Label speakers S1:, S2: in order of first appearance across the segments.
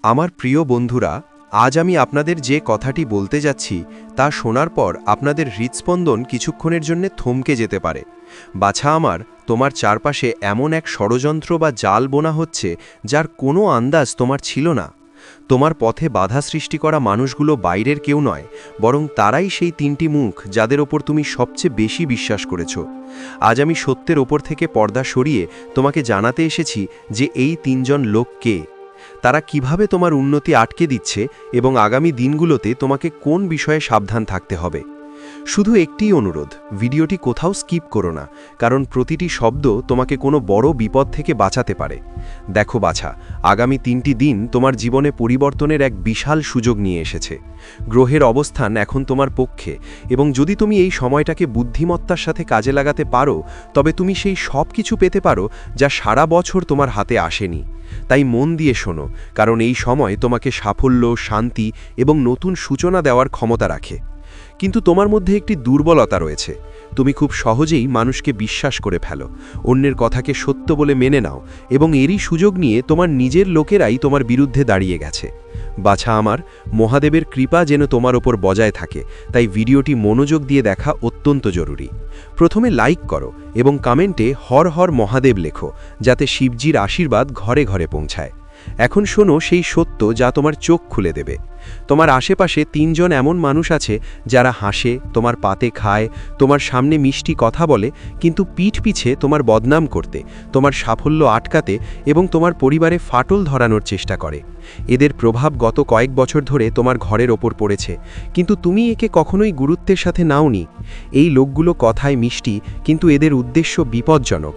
S1: আমার প্রিয় বন্ধুরা, আজ আমি আপনাদের যে কথাটি বলতে যাচ্ছি তা শোনার পর আপনাদের হৃৎস্পন্দন কিছুক্ষণের জন্য থমকে যেতে পারে। বাছা আমার, তোমার চারপাশে এমন এক ষড়যন্ত্র বা জাল বোনা হচ্ছে যার কোনো আন্দাজ তোমার ছিল না। তোমার পথে বাধা সৃষ্টি করা মানুষগুলো বাইরের কেউ নয়, বরং তারাই সেই তিনটি মুখ যাদের ওপর তুমি সবচেয়ে বেশি বিশ্বাস করেছ। আজ আমি সত্যের ওপর থেকে পর্দা সরিয়ে তোমাকে জানাতে এসেছি যে এই তিনজন লোক কে, তারা কিভাবে তোমার উন্নতি আটকে দিচ্ছে এবং আগামী দিনগুলোতে তোমাকে কোন বিষয়ে সাবধান থাকতে হবে। শুধু একটিই অনুরোধ, ভিডিওটি কোথাও স্কিপ করো না, কারণ প্রতিটি শব্দ তোমাকে কোনো বড় বিপদ থেকে বাঁচাতে পারে। দেখো বাছা, আগামী 3টি দিন তোমার জীবনে পরিবর্তনের এক বিশাল সুযোগ নিয়ে এসেছে। গ্রহের অবস্থান এখন তোমার পক্ষে, এবং যদি তুমি এই সময়টাকে বুদ্ধিমত্তার সাথে কাজে লাগাতে পারো, তবে তুমি সেই সব কিছু পেতে পারো যা সারা বছর তোমার হাতে আসেনি। তাই মন দিয়ে শোনো, কারণ এই সময় তোমাকে সাফল্য, শান্তি এবং নতুন সূচনা দেওয়ার ক্ষমতা রাখে। কিন্তু তোমার মধ্যে একটি দুর্বলতা রয়েছে। তুমি খুব সহজেই মানুষকে বিশ্বাস করে ফেলো, অন্যের কথাকে সত্য বলে মেনে নাও, এবং এরই সুযোগ নিয়ে তোমার নিজের লোকেরাই তোমার বিরুদ্ধে দাঁড়িয়ে গেছে। বাছা আমার, মহাদেবের কৃপা যেন তোমার ওপর বজায় থাকে, তাই ভিডিওটি মনোযোগ দিয়ে দেখা অত্যন্ত জরুরি। প্রথমে লাইক করো এবং কমেন্টে হর হর মহাদেব লেখো, যাতে শিবজির আশীর্বাদ ঘরে ঘরে পৌঁছায়। এখন শোনো সেই সত্য যা তোমার চোখ খুলে দেবে। তোমার আশেপাশে 3 জন এমন মানুষ আছে যারা হাসে, তোমার পাতে খায়, তোমার সামনে মিষ্টি কথা বলে, কিন্তু পিঠ পিছে তোমার বদনাম করতে, তোমার সাফল্য আটকাতে এবং তোমার পরিবারে ফাটল ধরানোর চেষ্টা করে। এদের প্রভাব গত কয়েক বছর ধরে তোমার ঘরের ওপর পড়েছে, কিন্তু তুমি একে কখনোই গুরুত্বের সাথে নাওনি। এই লোকগুলো কথায় মিষ্টি, কিন্তু এদের উদ্দেশ্য বিপজ্জনক।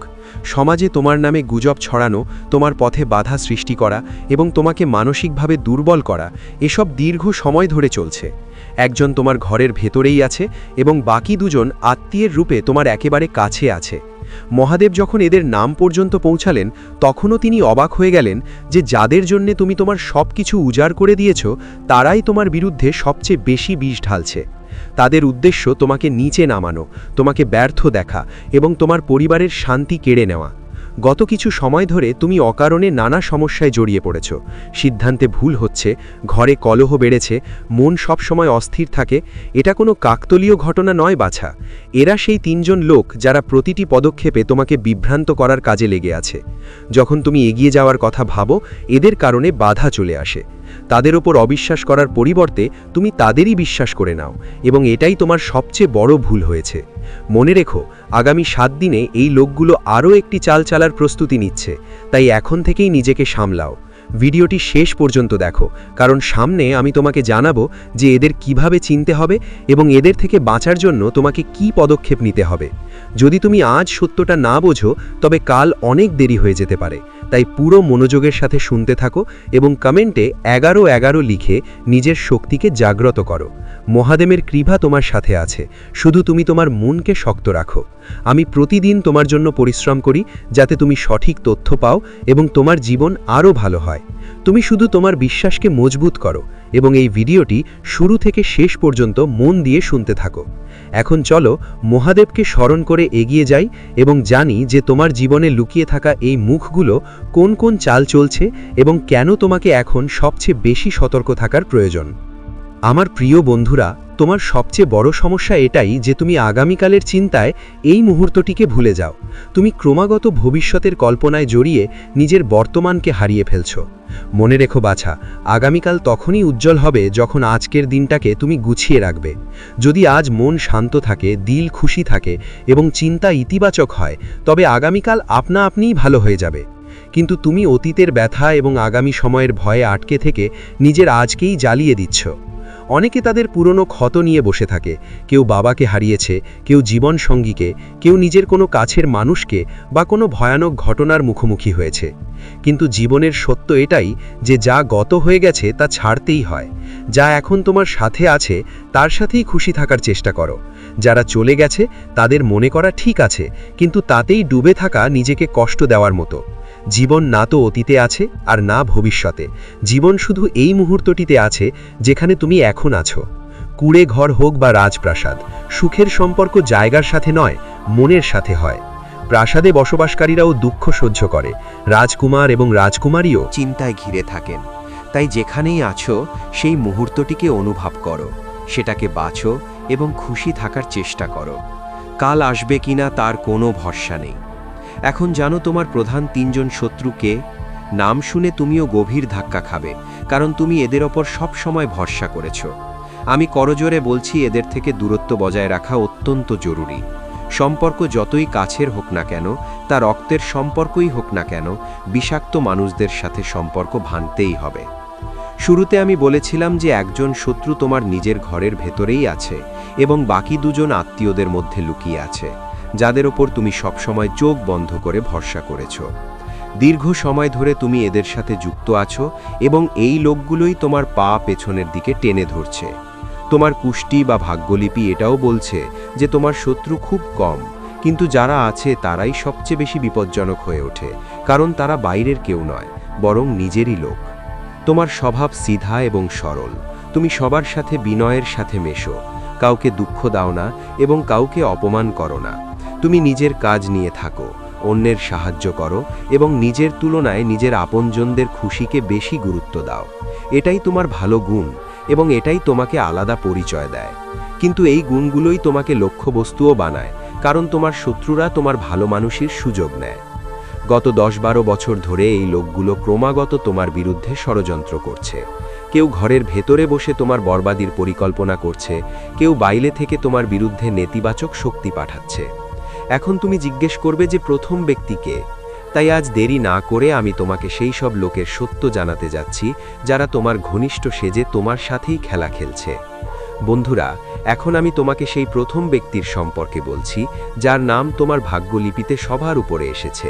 S1: সমাজে তোমার নামে গুজব ছড়ানো, তোমার পথে বাধা সৃষ্টি করা এবং তোমাকে মানসিকভাবে দুর্বল করা, এসব দীর্ঘ সময় ধরে চলছে। একজন তোমার ঘরের ভেতরেই আছে এবং বাকি দুজন আত্মীয়ের রূপে তোমার একেবারে কাছে আছে। মহাদেব যখন এদের নাম পর্যন্ত পৌঁছালেন, তখনও তিনি অবাক হয়ে গেলেন যে যাদের জন্যে তুমি তোমার সব কিছু উজাড় করে দিয়েছ, তারাই তোমার বিরুদ্ধে সবচেয়ে বেশি বিষ ঢালছে। তাদের উদ্দেশ্য তোমাকে নিচে নামানো, তোমাকে ব্যর্থ দেখা এবং তোমার পরিবারের শান্তি কেড়ে নেওয়া। গত কিছু সময় ধরে তুমি অকারণে নানা সমস্যায় জড়িয়ে পড়েছ। সিদ্ধান্তে ভুল হচ্ছে, ঘরে কলহ বেড়েছে, মন সবসময় অস্থির থাকে। এটা কোনো কাকতলীয় ঘটনা নয় বাছা। এরা সেই 3 জন লোক যারা প্রতিটি পদক্ষেপে তোমাকে বিভ্রান্ত করার কাজে লেগে আছে। যখন তুমি এগিয়ে যাওয়ার কথা ভাবো, এদের কারণে বাধা চলে আসে। তাদের ওপর অবিশ্বাস করার পরিবর্তে তুমি তাদেরই বিশ্বাস করে নাও, এবং এটাই তোমার সবচেয়ে বড় ভুল হয়েছে। মনে রেখো, আগামী 7 দিনে এই লোকগুলো আরও একটি চাল চালার প্রস্তুতি নিচ্ছে, তাই এখন থেকেই নিজেকে সামলাও। ভিডিওটি শেষ পর্যন্ত দেখো, কারণ সামনে আমি তোমাকে জানাবো যে এদের কিভাবে চিনতে হবে এবং এদের থেকে বাঁচার জন্য তোমাকে কি পদক্ষেপ নিতে হবে। যদি তুমি আজ সত্যটা না বোঝো, তবে কাল অনেক দেরি হয়ে যেতে পারে। তাই পুরো মনোযোগের সাথে শুনতে থাকো এবং কমেন্টে 1111 লিখে নিজের শক্তিকে জাগ্রত করো। মহাদেবের কৃপা তোমার সাথে আছে, শুধু তুমি তোমার মনকে শক্ত রাখো। আমি প্রতিদিন তোমার জন্য পরিশ্রম করি, যাতে তুমি সঠিক তথ্য পাও এবং তোমার জীবন আরও ভালো হয়। তুমি শুধু তোমার বিশ্বাসকে মজবুত করো এবং এই ভিডিওটি শুরু থেকে শেষ পর্যন্ত মন দিয়ে শুনতে থাকো। এখন চলো মহাদেবকে স্মরণ করে এগিয়ে যাই এবং জানি যে তোমার জীবনে লুকিয়ে থাকা এই মুখগুলো কোন কোন চাল চলছে এবং কেন তোমাকে এখন সবচেয়ে বেশি সতর্ক থাকার প্রয়োজন। আমার প্রিয় বন্ধুরা, তোমার সবচেয়ে বড় সমস্যা এটাই যে তুমি আগামীকালের চিন্তায় এই মুহূর্তটিকে ভুলে যাও। তুমি ক্রমাগত ভবিষ্যতের কল্পনায় জড়িয়ে নিজের বর্তমানকে হারিয়ে ফেলছ। মনে রেখো বাছা, আগামীকাল তখনই উজ্জ্বল হবে যখন আজকের দিনটাকে তুমি গুছিয়ে রাখবে। যদি আজ মন শান্ত থাকে, দিল খুশি থাকে এবং চিন্তা ইতিবাচক হয়, তবে আগামীকাল আপনা আপনিই ভালো হয়ে যাবে। কিন্তু তুমি অতীতের ব্যথা এবং আগামী সময়ের ভয়ে আটকে থেকে নিজের আজকেই জ্বালিয়ে দিচ্ছ। অনেকে তাদের পুরনো ক্ষত নিয়ে বসে থাকে। কেউ বাবাকে হারিয়েছে, কেউ জীবন সঙ্গীকে, কেউ নিজের কোনো কাছের মানুষকে বা কোনো ভয়ানক ঘটনার মুখোমুখি হয়েছে। কিন্তু জীবনের সত্য এটাই যে যা গত হয়ে গেছে তা ছাড়তেই হয়। যা এখন তোমার সাথে আছে তার সাথেই খুশি থাকার চেষ্টা করো। যারা চলে গেছে তাদের মনে করা ঠিক আছে, কিন্তু তাতেই ডুবে থাকা নিজেকে কষ্ট দেওয়ার মতো। জীবন না তো অতীতে আছে আর না ভবিষ্যতে। জীবন শুধু এই মুহূর্তটিতে আছে যেখানে তুমি এখন আছো। কুড়ে ঘর হোক বা রাজপ্রাসাদ, সুখের সম্পর্ক জায়গার সাথে নয়, মনের সাথে হয়। প্রাসাদে বসবাসকারীরাও দুঃখ সহ্য করে, রাজকুমার এবং রাজকুমারীও চিন্তায় ঘিরে থাকেন। তাই যেখানেই আছো সেই মুহূর্তটিকে অনুভব করো, সেটাকে বাছো এবং খুশি থাকার চেষ্টা করো। কাল আসবে কিনা তার কোনো ভরসা নেই। এখন জানো তোমার প্রধান 3জন শত্রু কে? নাম শুনে তুমিও গভীর ধাক্কা খাবে, কারণ তুমি এদের ওপর সব সময় ভরসা করেছো। আমি করজোরে বলছি, এদের থেকে দূরত্ব বজায় রাখা অত্যন্ত জরুরি। সম্পর্ক যতই কাছের হোক না কেন, তা রক্তের সম্পর্কই হোক না কেন, বিষাক্ত মানুষদের সাথে সম্পর্ক ভাঙতেই হবে। শুরুতে আমি বলেছিলাম যে একজন শত্রু তোমার নিজের ঘরের ভেতরেই আছে এবং বাকি 2জন আত্মীয়দের মধ্যে লুকিয়ে আছে, যাদের ওপর তুমি সবসময় চোখ বন্ধ করে ভরসা করেছো। দীর্ঘ সময় ধরে তুমি এদের সাথে যুক্ত আছো এবং এই লোকগুলোই তোমার পা পেছনের দিকে টেনে ধরছে। তোমার কুষ্টি বা ভাগ্যলিপি এটাও বলছে যে তোমার শত্রু খুব কম, কিন্তু যারা আছে তারাই সবচেয়ে বেশি বিপজ্জনক হয়ে ওঠে, কারণ তারা বাইরের কেউ নয়, বরং নিজেরই লোক। তোমার স্বভাব সিধা এবং সরল। তুমি সবার সাথে বিনয়ের সাথে মেশো, কাউকে দুঃখ দাও না এবং কাউকে অপমান করো না। তুমি নিজের কাজ নিয়ে থাকো, অন্যের সাহায্য করো এবং নিজের তুলনায় নিজের আপনজনদের খুশিকে বেশি গুরুত্ব দাও। এটাই তোমার ভালো গুণ এবং এটাই তোমাকে আলাদা পরিচয় দেয়। কিন্তু এই গুণগুলোই তোমাকে লক্ষ্যবস্তুও বানায়, কারণ তোমার শত্রুরা তোমার ভালো মানুষের সুযোগ নেয়। গত 10-12 বছর ধরে এই লোকগুলো ক্রমাগত তোমার বিরুদ্ধে ষড়যন্ত্র করছে। কেউ ঘরের ভেতরে বসে তোমার বরবাদির পরিকল্পনা করছে, কেউ বাইরে থেকে তোমার বিরুদ্ধে নেতিবাচক শক্তি পাঠাচ্ছে। এখন তুমি জিজ্ঞেস করবে যে প্রথম ব্যক্তিকে। তাই আজ দেরি না করে আমি তোমাকে সেই সব লোকের সত্য জানাতে যাচ্ছি, যারা তোমার ঘনিষ্ঠ সেজে তোমার সাথেই খেলা খেলছে। বন্ধুরা, এখন আমি তোমাকে সেই প্রথম ব্যক্তির সম্পর্কে বলছি, যার নাম তোমার ভাগ্যলিপিতে সবার উপরে এসেছে,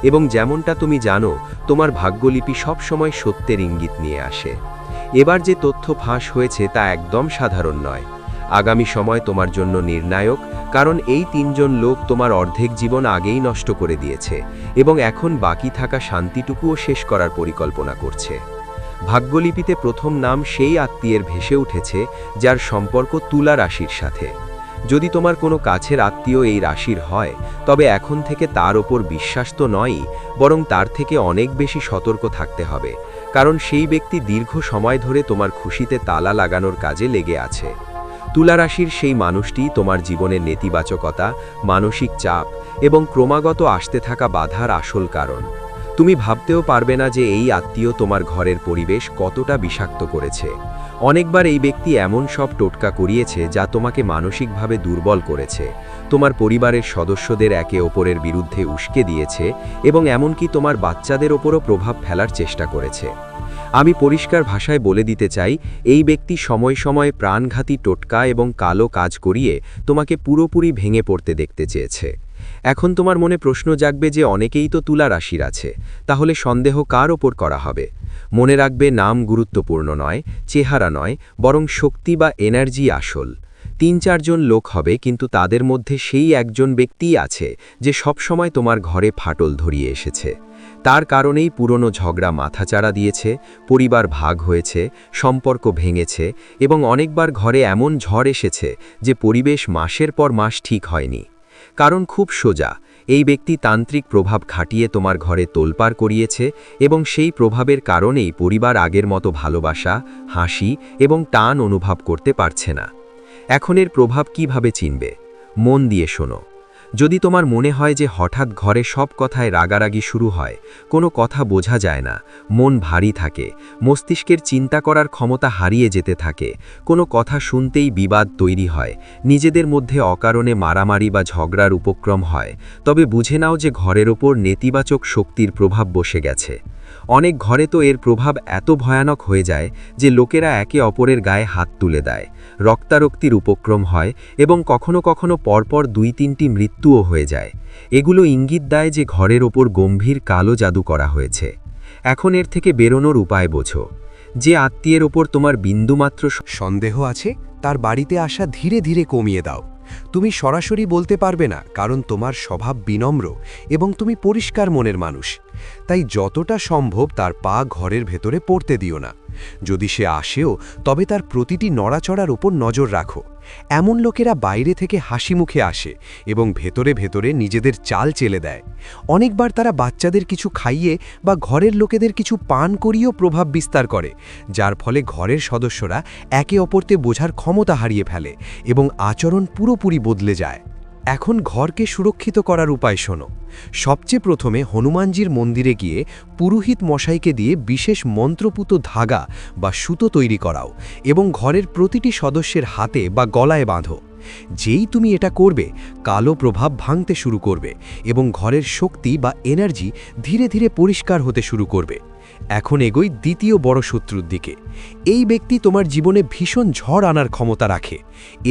S1: এবং যেমনটা তুমি জানো, তোমার ভাগ্যলিপি সবসময় সত্যের ইঙ্গিত নিয়ে আসে। এবার যে তথ্য ফাঁস হয়েছে তা একদম সাধারণ নয়। আগামী সময় তোমার জন্য নির্ণায়ক, কারণ এই 3জন লোক তোমার অর্ধেক জীবন আগেই নষ্ট করে দিয়েছে এবং এখন বাকি থাকা শান্তিটুকুও শেষ করার পরিকল্পনা করছে। ভাগ্যলিপিতে প্রথম নাম সেই আত্মীয়ের ভেসে উঠেছে যার সম্পর্ক তুলা রাশির সাথে। যদি তোমার কোনো কাছের আত্মীয় এই রাশির হয়, তবে এখন থেকে তার ওপর বিশ্বাস তো নয়ই, বরং তার থেকে অনেক বেশি সতর্ক থাকতে হবে, কারণ সেই ব্যক্তি দীর্ঘ সময় ধরে তোমার খুশিতে তালা লাগানোর কাজে লেগে আছে। তুলা রাশির সেই মানুষটি তোমার জীবনের নেতিবাচকতা, মানসিক চাপ এবং ক্রমাগত আসতে থাকা বাধার আসল কারণ। তুমি ভাবতেও পারবে না যে এই আত্মীয় তোমার ঘরের পরিবেশ কতটা বিষাক্ত করেছে। অনেকবার এই ব্যক্তি এমন সব টোটকা করিয়েছে যা তোমাকে মানসিকভাবে দুর্বল করেছে, তোমার পরিবারের সদস্যদের একে অপরের বিরুদ্ধে উস্কে দিয়েছে এবং এমনকি তোমার বাচ্চাদের ওপরও প্রভাব ফেলার চেষ্টা করেছে। আমি পরিষ্কার ভাষায় বলে দিতে চাই, এই ব্যক্তি সময় সময় প্রাণঘাতী টোটকা এবং কালো কাজ করিয়ে তোমাকে পুরোপুরি ভেঙে পড়তে দেখতে চেয়েছে। এখন তোমার মনে প্রশ্ন জাগবে যে অনেকেই তো তুলা রাশির আছে, তাহলে সন্দেহ কার ওপর করা হবে? মনে রাখবে, নাম গুরুত্বপূর্ণ নয়, চেহারা নয়, বরং শক্তি বা এনার্জি আসল। 3-4 জন লোক হবে, কিন্তু তাদের মধ্যে সেই একজন ব্যক্তিই আছে যে সবসময় তোমার ঘরে ফাটল ধরিয়ে এসেছে। তার কারণেই পুরনো ঝগড়া মাথাচাড়া দিয়েছে, পরিবার ভাগ হয়েছে, সম্পর্ক ভেঙেছে এবং অনেকবার ঘরে এমন ঝড় এসেছে যে পরিবেশ মাসের পর মাস ঠিক হয়নি। কারণ খুব সোজা, এই ব্যক্তি তান্ত্রিক প্রভাব খাটিয়ে তোমার ঘরে তোলপাড় করিয়েছে এবং সেই প্রভাবের কারণেই পরিবার আগের মতো ভালোবাসা, হাসি এবং টান অনুভব করতে পারছে না। এখন এর প্রভাব কিভাবে চিনবে? মন দিয়ে শোনো। যদি তোমার মনে হয় যে হঠাৎ ঘরে সব কথায় রাগারাগি শুরু হয়, কোনো কথা বোঝা যায় না, মন ভারী থাকে, মস্তিষ্কের চিন্তা করার ক্ষমতা হারিয়ে যেতে থাকে, কোনো কথা শুনতেই বিবাদ তৈরি হয়, নিজেদের মধ্যে অকারণে মারামারি বা ঝগড়ার উপক্রম হয়, তবে বুঝে নাও যে ঘরের ওপর নেতিবাচক শক্তির প্রভাব বসে গেছে। অনেক ঘরে তো এর প্রভাব এত ভয়ানক হয়ে যায় যে লোকেরা একে অপরের গায়ে হাত তুলে দেয়, রক্তারক্তির উপক্রম হয় এবং কখনো কখনো পরপর 2-3টি মৃত্যুও হয়ে যায়। এগুলো ইঙ্গিত দেয় যে ঘরের ওপর গম্ভীর কালো জাদু করা হয়েছে। এখন এর থেকে বেরোনোর উপায় বোঝো। যে আত্মীয়ের ওপর তোমার বিন্দুমাত্র
S2: সন্দেহ আছে, তার বাড়িতে আসা ধীরে ধীরে কমিয়ে দাও। তুমি সরাসরি বলতে পারবে না, কারণ তোমার স্বভাব বিনম্র এবং তুমি পরিষ্কার মনের মানুষ। তাই যতটা সম্ভব তার পা ঘরের ভেতরে পড়তে দিও না। যদি সে আসেও তবে তার প্রতিটি নড়াচড়ার ওপর নজর রাখো। এমন লোকেরা বাইরে থেকে হাসি মুখে আসে এবং ভেতরে ভেতরে নিজেদের চাল চেলে দেয়। অনেকবার তারা বাচ্চাদের কিছু খাইয়ে বা ঘরের লোকেদের কিছু পান করিয়েও প্রভাব বিস্তার করে, যার ফলে ঘরের সদস্যরা একে অপরকে বোঝার ক্ষমতা হারিয়ে ফেলে এবং আচরণ পুরোপুরি বদলে যায়। এখন ঘরকে সুরক্ষিত করার উপায় শোনো। সবচেয়ে প্রথমে হনুমানজির মন্দিরে গিয়ে পুরোহিত মশাইকে দিয়ে বিশেষ মন্ত্রপুত ধাগা বা সুতো তৈরি করাও এবং ঘরের প্রতিটি সদস্যের হাতে বা গলায় বাঁধো। যেই তুমি এটা করবে, কালো প্রভাব ভাঙতে শুরু করবে এবং ঘরের শক্তি বা এনার্জি ধীরে ধীরে পরিষ্কার হতে শুরু করবে। এখন এগোই দ্বিতীয় বড় শত্রুর দিকে। এই ব্যক্তি তোমার জীবনে ভীষণ ঝড় আনার ক্ষমতা রাখে।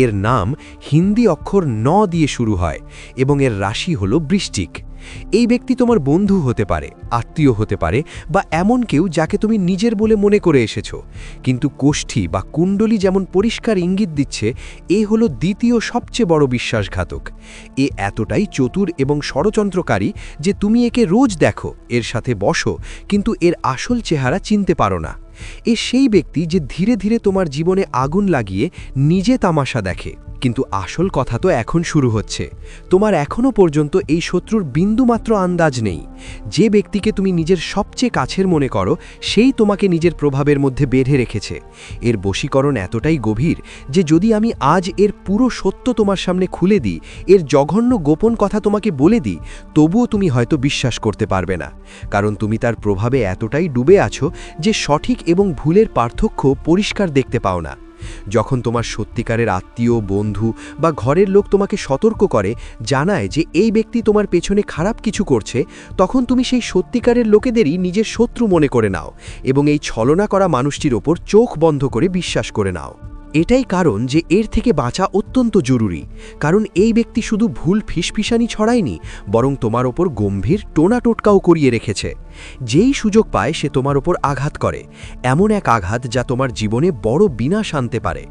S2: এর নাম হিন্দি অক্ষর ন দিয়ে শুরু হয় এবং এর রাশি হল বৃশ্চিক। এই ব্যক্তি তোমার বন্ধু হতে পারে, আত্মীয় হতে পারে বা এমন কেউ যাকে তুমি নিজের বলে মনে করে এসেছো, কিন্তু কোষ্ঠী বা কুণ্ডলী যেমন পরিষ্কার ইঙ্গিত দিচ্ছে, এ হলো দ্বিতীয় সবচেয়ে বড় বিশ্বাসঘাতক। এ এতটাই চতুর এবং ষড়যন্ত্রকারী যে তুমি একে রোজ দেখো, এর সাথে বসো, কিন্তু এর আসল চেহারা চিনতে পারো না। এ সেই ব্যক্তি যে ধীরে ধীরে তোমার জীবনে আগুন লাগিয়ে নিজে তামাশা দেখে, কিন্তু আসল কথা তো এখন শুরু হচ্ছে। তোমার এখনও পর্যন্ত এই শত্রুর বিন্দুমাত্র আন্দাজ নেই। যে ব্যক্তিকে তুমি নিজের সবচেয়ে কাছের মনে করো, সেই তোমাকে নিজের প্রভাবের মধ্যে বেঁধে রেখেছে। এর বশীকরণ এতটাই গভীর যে যদি আমি আজ এর পুরো সত্য তোমার সামনে খুলে দিই, এর জঘন্য গোপন কথা তোমাকে বলে দিই, তবুও তুমি হয়তো বিশ্বাস করতে পারবে না, কারণ তুমি তার প্রভাবে এতটাই ডুবে আছো যে সঠিক এবং ভুলের পার্থক্য পরিষ্কার দেখতে পাও না। যখন তোমার সত্যিকারের আত্মীয়, বন্ধু বা ঘরের লোক তোমাকে সতর্ক করে, জানায় যে এই ব্যক্তি তোমার পেছনে খারাপ কিছু করছে, তখন তুমি সেই সত্যিকারের লোকেদেরই নিজের শত্রু মনে করে নাও এবং এই ছলনা করা মানুষটির ওপর চোখ বন্ধ করে বিশ্বাস করে নাও। এটাই কারণ যে এর থেকে বাঁচা অত্যন্ত জরুরি, কারণ এই ব্যক্তি শুধু ভুল ফিসফিসানি ছড়ায়নি, বরং তোমার ওপর গম্ভীর টোনা টোটকাও করিয়ে রেখেছে। যেই সুযোগ পায় সে তোমার ওপর আঘাত করে, এমন এক আঘাত যা তোমার জীবনে বড় বিনাশ আনতে পারে।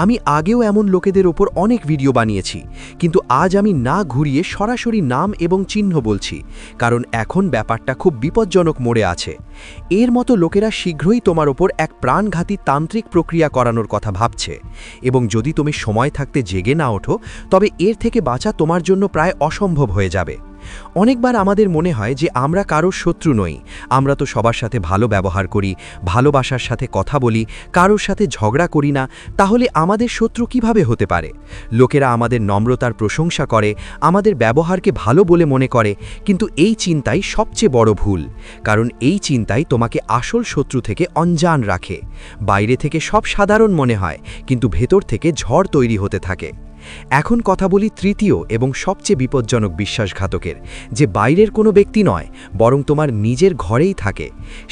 S2: আমি আগেও এমন লোকেদের ওপর অনেক ভিডিও বানিয়েছি, কিন্তু আজ আমি না ঘুরিয়ে সরাসরি নাম এবং চিহ্ন বলছি, কারণ এখন ব্যাপারটা খুব বিপজ্জনক মোড়ে আছে। এর মতো লোকেরা শীঘ্রই তোমার ওপর এক প্রাণঘাতী তান্ত্রিক প্রক্রিয়া করানোর কথা ভাবছে, এবং যদি তুমি সময় থাকতে জেগে না ওঠো, তবে এর থেকে বাঁচা তোমার জন্য প্রায় অসম্ভব হয়ে যাবে। অনেকবার আমাদের মনে হয় যে আমরা কারোর শত্রু নই, আমরা তো সবার সাথে ভালো ব্যবহার করি, ভালোবাসার সাথে কথা বলি, কারোর সাথে ঝগড়া করি না, তাহলে আমাদের শত্রু কিভাবে হতে পারে? লোকেরা আমাদের নম্রতার প্রশংসা করে, আমাদের ব্যবহারকে ভালো বলে মনে করে, কিন্তু এই চিন্তাই সবচেয়ে বড় ভুল, কারণ এই চিন্তাই তোমাকে আসল শত্রু থেকে অনজান রাখে। বাইরে থেকে সব সাধারণ মনে হয়, কিন্তু ভেতর থেকে ঝড় তৈরি হতে থাকে। এখন কথা বলি তৃতীয় এবং সবচেয়ে বিপজ্জনক বিশ্বাসঘাতকের, যে বাইরের কোনো ব্যক্তি নয়, বরং তোমার নিজের ঘরেই থাকে।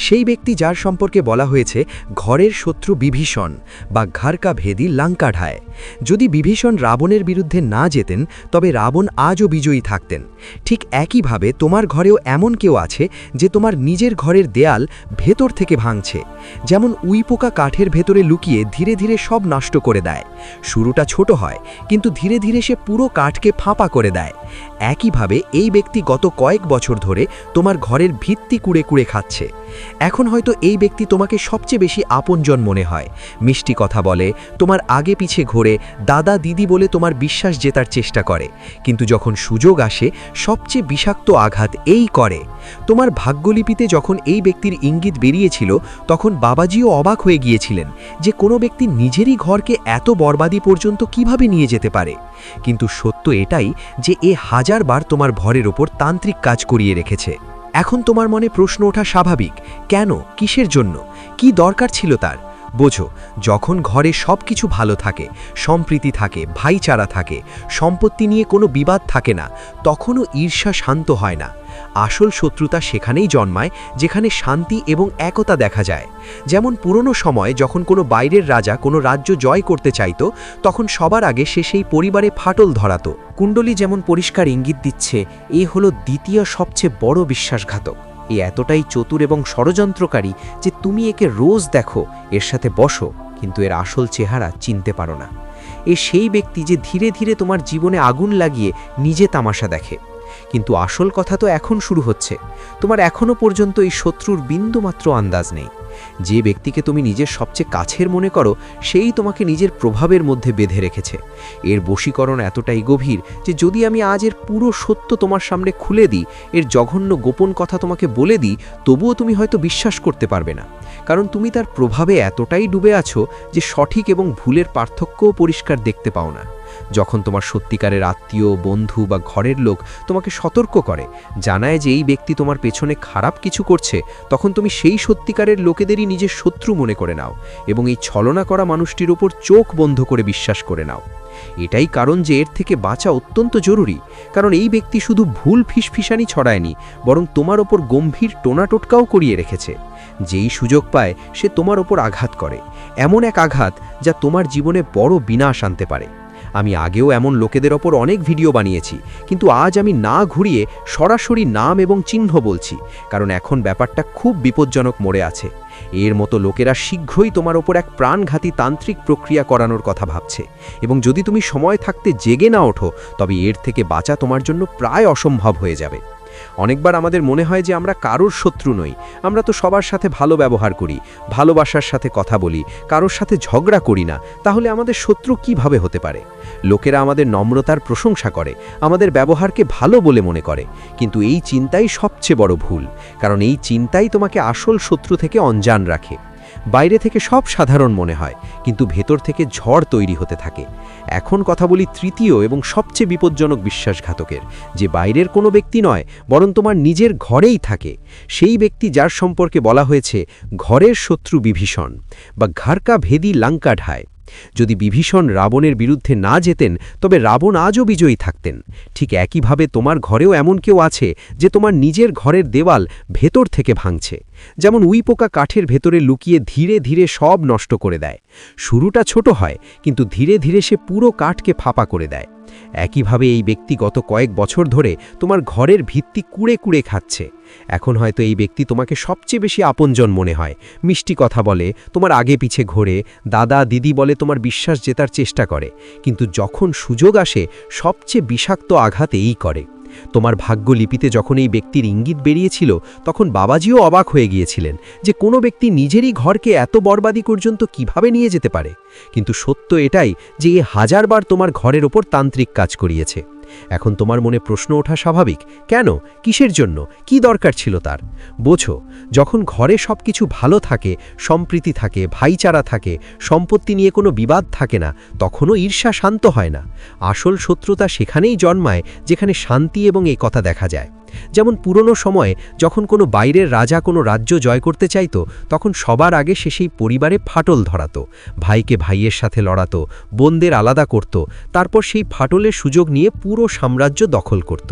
S2: সেই ব্যক্তি যার সম্পর্কে বলা হয়েছে ঘরের শত্রু বিভীষণ বা ঘরকা ভেদি লঙ্কা ঢায়। যদি বিভীষণ রাবণের বিরুদ্ধে না যেতেন, তবে রাবণ আজও বিজয়ী থাকতেন। ঠিক একইভাবে তোমার ঘরেও এমন কেউ আছে যে তোমার নিজের ঘরের দেয়াল ভেতর থেকে ভাঙছে। যেমন উইপোকা কাঠের ভেতরে লুকিয়ে ধীরে ধীরে সব নষ্ট করে দেয়। শুরুটা ছোট হয়, কিন্তু ধীরে ধীরে সে পুরো কাঠকে ফাঁপা করে দেয়। একইভাবে এই ব্যক্তি গত কয়েক বছর ধরে তোমার ঘরের ভিত্তি কুড়ে কুড়ে খাচ্ছে। এখন হয়তো এই ব্যক্তি তোমাকে সবচেয়ে বেশি আপনজন মনে হয়, মিষ্টি কথা বলে, তোমার আগে পিছে ঘোরে, দাদা দিদি বলে তোমার বিশ্বাস জেতার চেষ্টা করে, কিন্তু যখন সুযোগ আসে সবচেয়ে বিষাক্ত আঘাত এই করে। তোমার ভাগ্যলিপিতে যখন এই ব্যক্তির ইঙ্গিত বেরিয়েছিল, তখন বাবাজিও অবাক হয়ে গিয়েছিলেন যে কোনো ব্যক্তি নিজেরই ঘরকে এত বরবাদি পর্যন্ত কিভাবে নিয়ে যেতে পারে। কিন্তু সত্য এটাই যে এ হাজারবার তোমার ভরের ওপর তান্ত্রিক কাজ করিয়ে রেখেছে। এখন তোমার মনে প্রশ্ন ওঠা স্বাভাবিক, কেন, কিসের জন্য, কি দরকার ছিল তার? বোঝো, যখন ঘরে সব কিছু ভালো থাকে, সম্প্রীতি থাকে, ভাইচারা থাকে, সম্পত্তি নিয়ে কোনো বিবাদ থাকে না, তখনও ঈর্ষা শান্ত হয় না। আসল শত্রুতা সেখানেই জন্মায় যেখানে শান্তি এবং একতা দেখা যায়। যেমন পুরনো সময়ে যখন কোনো বাইরের রাজা কোনো রাজ্য জয় করতে চাইত, তখন সবার আগে সে সেই পরিবারে ফাটল ধরাতো।
S3: কুণ্ডলী যেমন পরিষ্কার ইঙ্গিত দিচ্ছে, এ হলো দ্বিতীয় সবচেয়ে বড় বিশ্বাসঘাতক। এ এতটাই চতুর এবং ষড়যন্ত্রকারী যে তুমি একে রোজ দেখো, এর সাথে বসো, কিন্তু এর আসল চেহারা চিনতে পারো না। এ সেই ব্যক্তি যে ধীরে ধীরে তোমার জীবনে আগুন লাগিয়ে নিজে তামাশা দেখে। কিন্তু আসল কথা তো এখন শুরু হচ্ছে। তোমার এখনো পর্যন্ত এই শত্রুর বিন্দুমাত্র আন্দাজ নেই। যে ব্যক্তিকে তুমি নিজের সবচেয়ে কাছের মনে করো সেই তোমাকে নিজের প্রভাবের মধ্যে বেঁধে রেখেছে। এর বশীকরণ এতটাই গভীর যে যদি আমি আজ এর পুরো সত্য তোমার সামনে খুলে দিই, এর জঘন্য গোপন কথা তোমাকে বলে দিই, তবুও তুমি হয়তো বিশ্বাস করতে পারবে না। কারণ তুমি তার প্রভাবে এতটাই ডুবে আছো যে সঠিক এবং ভুলের পার্থক্যও পরিষ্কার দেখতে পাও না। যখন তোমার সত্যিকারের আত্মীয়, বন্ধু বা ঘরের লোক তোমাকে সতর্ক করে, জানায় যে এই ব্যক্তি তোমার পেছনে খারাপ কিছু করছে, তখন তুমি সেই সত্যিকারের লোকেদেরই নিজের শত্রু মনে করে নাও এবং এই ছলনা করা মানুষটির উপর চোখ বন্ধ করে বিশ্বাস করে নাও। এটাই কারণ যে এর থেকে বাঁচা অত্যন্ত জরুরি। কারণ এই ব্যক্তি শুধু ভুল ফিসফিসানি ছড়ায়নি, বরং তোমার ওপর গম্ভীর টোনাটোটকাও করিয়ে রেখেছে। যেই সুযোগ পায় সে তোমার ওপর আঘাত করে, এমন এক আঘাত যা তোমার জীবনে বড় বিনাশ আনতে পারে। আমি আগেও এমন লোকেদের ওপর অনেক ভিডিও বানিয়েছি, কিন্তু আজ আমি না ঘুরিয়ে সরাসরি নাম এবং চিহ্ন বলছি, কারণ এখন ব্যাপারটা খুব বিপজ্জনক মোড়ে আছে। এর মতো লোকেরা শীঘ্রই তোমার ওপর এক প্রাণঘাতী তান্ত্রিক প্রক্রিয়া করানোর কথা ভাবছে, এবং যদি তুমি সময় থাকতে জেগে না ওঠো তবে এর থেকে বাঁচা তোমার জন্য প্রায় অসম্ভব হয়ে যাবে। অনেকবার আমাদের মনে হয় যে আমরা কারোর শত্রু নই, আমরা তো সবার সাথে ভালো ব্যবহার করি, ভালোবাসার সাথে কথা বলি, কারোর সাথে ঝগড়া করি না, তাহলে আমাদের শত্রু কিভাবে হতে পারে? লোকেরা আমাদের নম্রতার প্রশংসা করে, আমাদের ব্যবহারকে ভালো বলে মনে করে, কিন্তু এই চিন্তাই সবচেয়ে বড় ভুল, কারণ এই চিন্তাই তোমাকে আসল শত্রু থেকে অনজান রাখে। বাইরে থেকে সব সাধারণ মনে হয়, কিন্তু ভেতর থেকে ঝড় তৈরি হতে থাকে। এখন কথা বলি তৃতীয় এবং সবচেয়ে বিপজ্জনক বিশ্বাসঘাতকের, যে বাইরের কোনো ব্যক্তি নয়, বরং তোমার নিজের ঘরেই থাকে। সেই ব্যক্তি যার সম্পর্কে বলা হয়েছে ঘরের শত্রু বিভীষণ বা ঘরকা ভেদি লঙ্কা ঢায়। যদি বিভীষণ রাবণের বিরুদ্ধে না যেতেন তবে রাবণ আজও বিজয়ী থাকতেন। ঠিক একইভাবে তোমার ঘরেও এমন কেউ আছে যে তোমার নিজের ঘরের দেওয়াল ভেতর থেকে ভাঙছে। যেমন উইপোকা কাঠের ভেতরে লুকিয়ে ধীরে ধীরে সব নষ্ট করে দেয়। শুরুটা ছোট হয়, কিন্তু ধীরে ধীরে সে পুরো কাঠকে ফাঁপা করে দেয়। একইভাবে এই ব্যক্তি গত কয়েক বছর ধরে তোমার ঘরের ভিত্তি কুড়ে কুড়ে খাচ্ছে। এখন হয়তো এই ব্যক্তি তোমাকে সবচেয়ে বেশি আপনজন মনে হয়, মিষ্টি কথা বলে, তোমার আগে পিছে ঘোরে, দাদা দিদি বলে তোমার বিশ্বাস জেতার চেষ্টা করে, কিন্তু যখন সুযোগ আসে সবচেয়ে বিষাক্ত আঘাত এই করে। তোমার ভাগ্যলিপিতে যখন এই ব্যক্তির ইঙ্গিত বেরিয়েছিল তখন বাবাজিও অবাক হয়ে গিয়েছিলেন যে কোনো ব্যক্তি নিজেরই ঘরকে এত বরবাদি পর্যন্ত কিভাবে নিয়ে যেতে পারে। কিন্তু সত্য এটাই যে এ হাজারবার তোমার ঘরের ওপর তান্ত্রিক কাজ করিয়েছে। এখন তোমার মনে প্রশ্ন ওঠা স্বাভাবিক, কেন, কিসের জন্য, কি দরকার ছিল তার? বোঝো, যখন ঘরে সব কিছু ভালো থাকে, সম্প্রীতি থাকে, ভাইচারা থাকে, সম্পত্তি নিয়ে কোনো বিবাদ থাকে না, তখনও ঈর্ষা শান্ত হয় না। আসল শত্রুতা সেখানেই জন্মায় যেখানে শান্তি এবং এই কথা দেখা যায়। যেমন পুরনো সময়ে যখন কোনো বাইরের রাজা কোনো রাজ্য জয় করতে চাইতো, তখন সবার আগে সে সেই পরিবারে ফাটল ধরাতো, ভাইকে ভাইয়ের সাথে লড়াতো, বোনদের আলাদা করত, তারপর সেই ফাটলের সুযোগ নিয়ে পুরো সাম্রাজ্য দখল করত।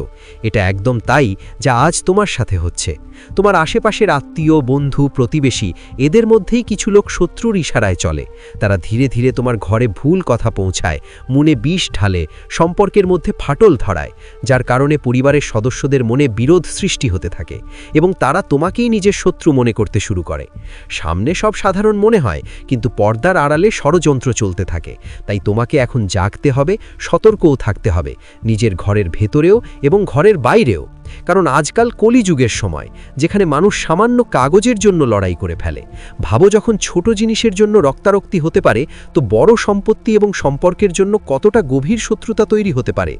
S3: এটা একদম তাই যা আজ তোমার সাথে হচ্ছে। তোমার আশেপাশের আত্মীয়, বন্ধু, প্রতিবেশী, এদের মধ্যেই কিছু লোক শত্রুর ইশারায় চলে। তারা ধীরে ধীরে তোমার ঘরে ভুল কথা পৌঁছায়, মনে বিষ ঢালে, সম্পর্কের মধ্যে ফাটল ধরায়, যার কারণে পরিবারের সদস্যদের মনে বিরোধ সৃষ্টি হতে থাকে এবং তারা তোমাকেই নিজের শত্রু মনে করতে শুরু করে। সামনে সব সাধারণ মনে হয়, কিন্তু পর্দার আড়ালে ষড়যন্ত্র চলতে থাকে। তাই তোমাকে এখন জাগতে হবে, সতর্কও থাকতে হবে, নিজের ঘরের ভেতরেও এবং ঘরের বাইরেও। কারণ আজকাল কলিযুগের সময়, যেখানে মানুষ সামান্য কাগজের জন্য লড়াই করে ফেলে। ভাবো, যখন ছোট জিনিসের জন্য রক্তারক্তি হতে পারে, তো বড় সম্পত্তি এবং সম্পর্কের জন্য কতটা গভীর শত্রুতা তৈরি হতে পারে।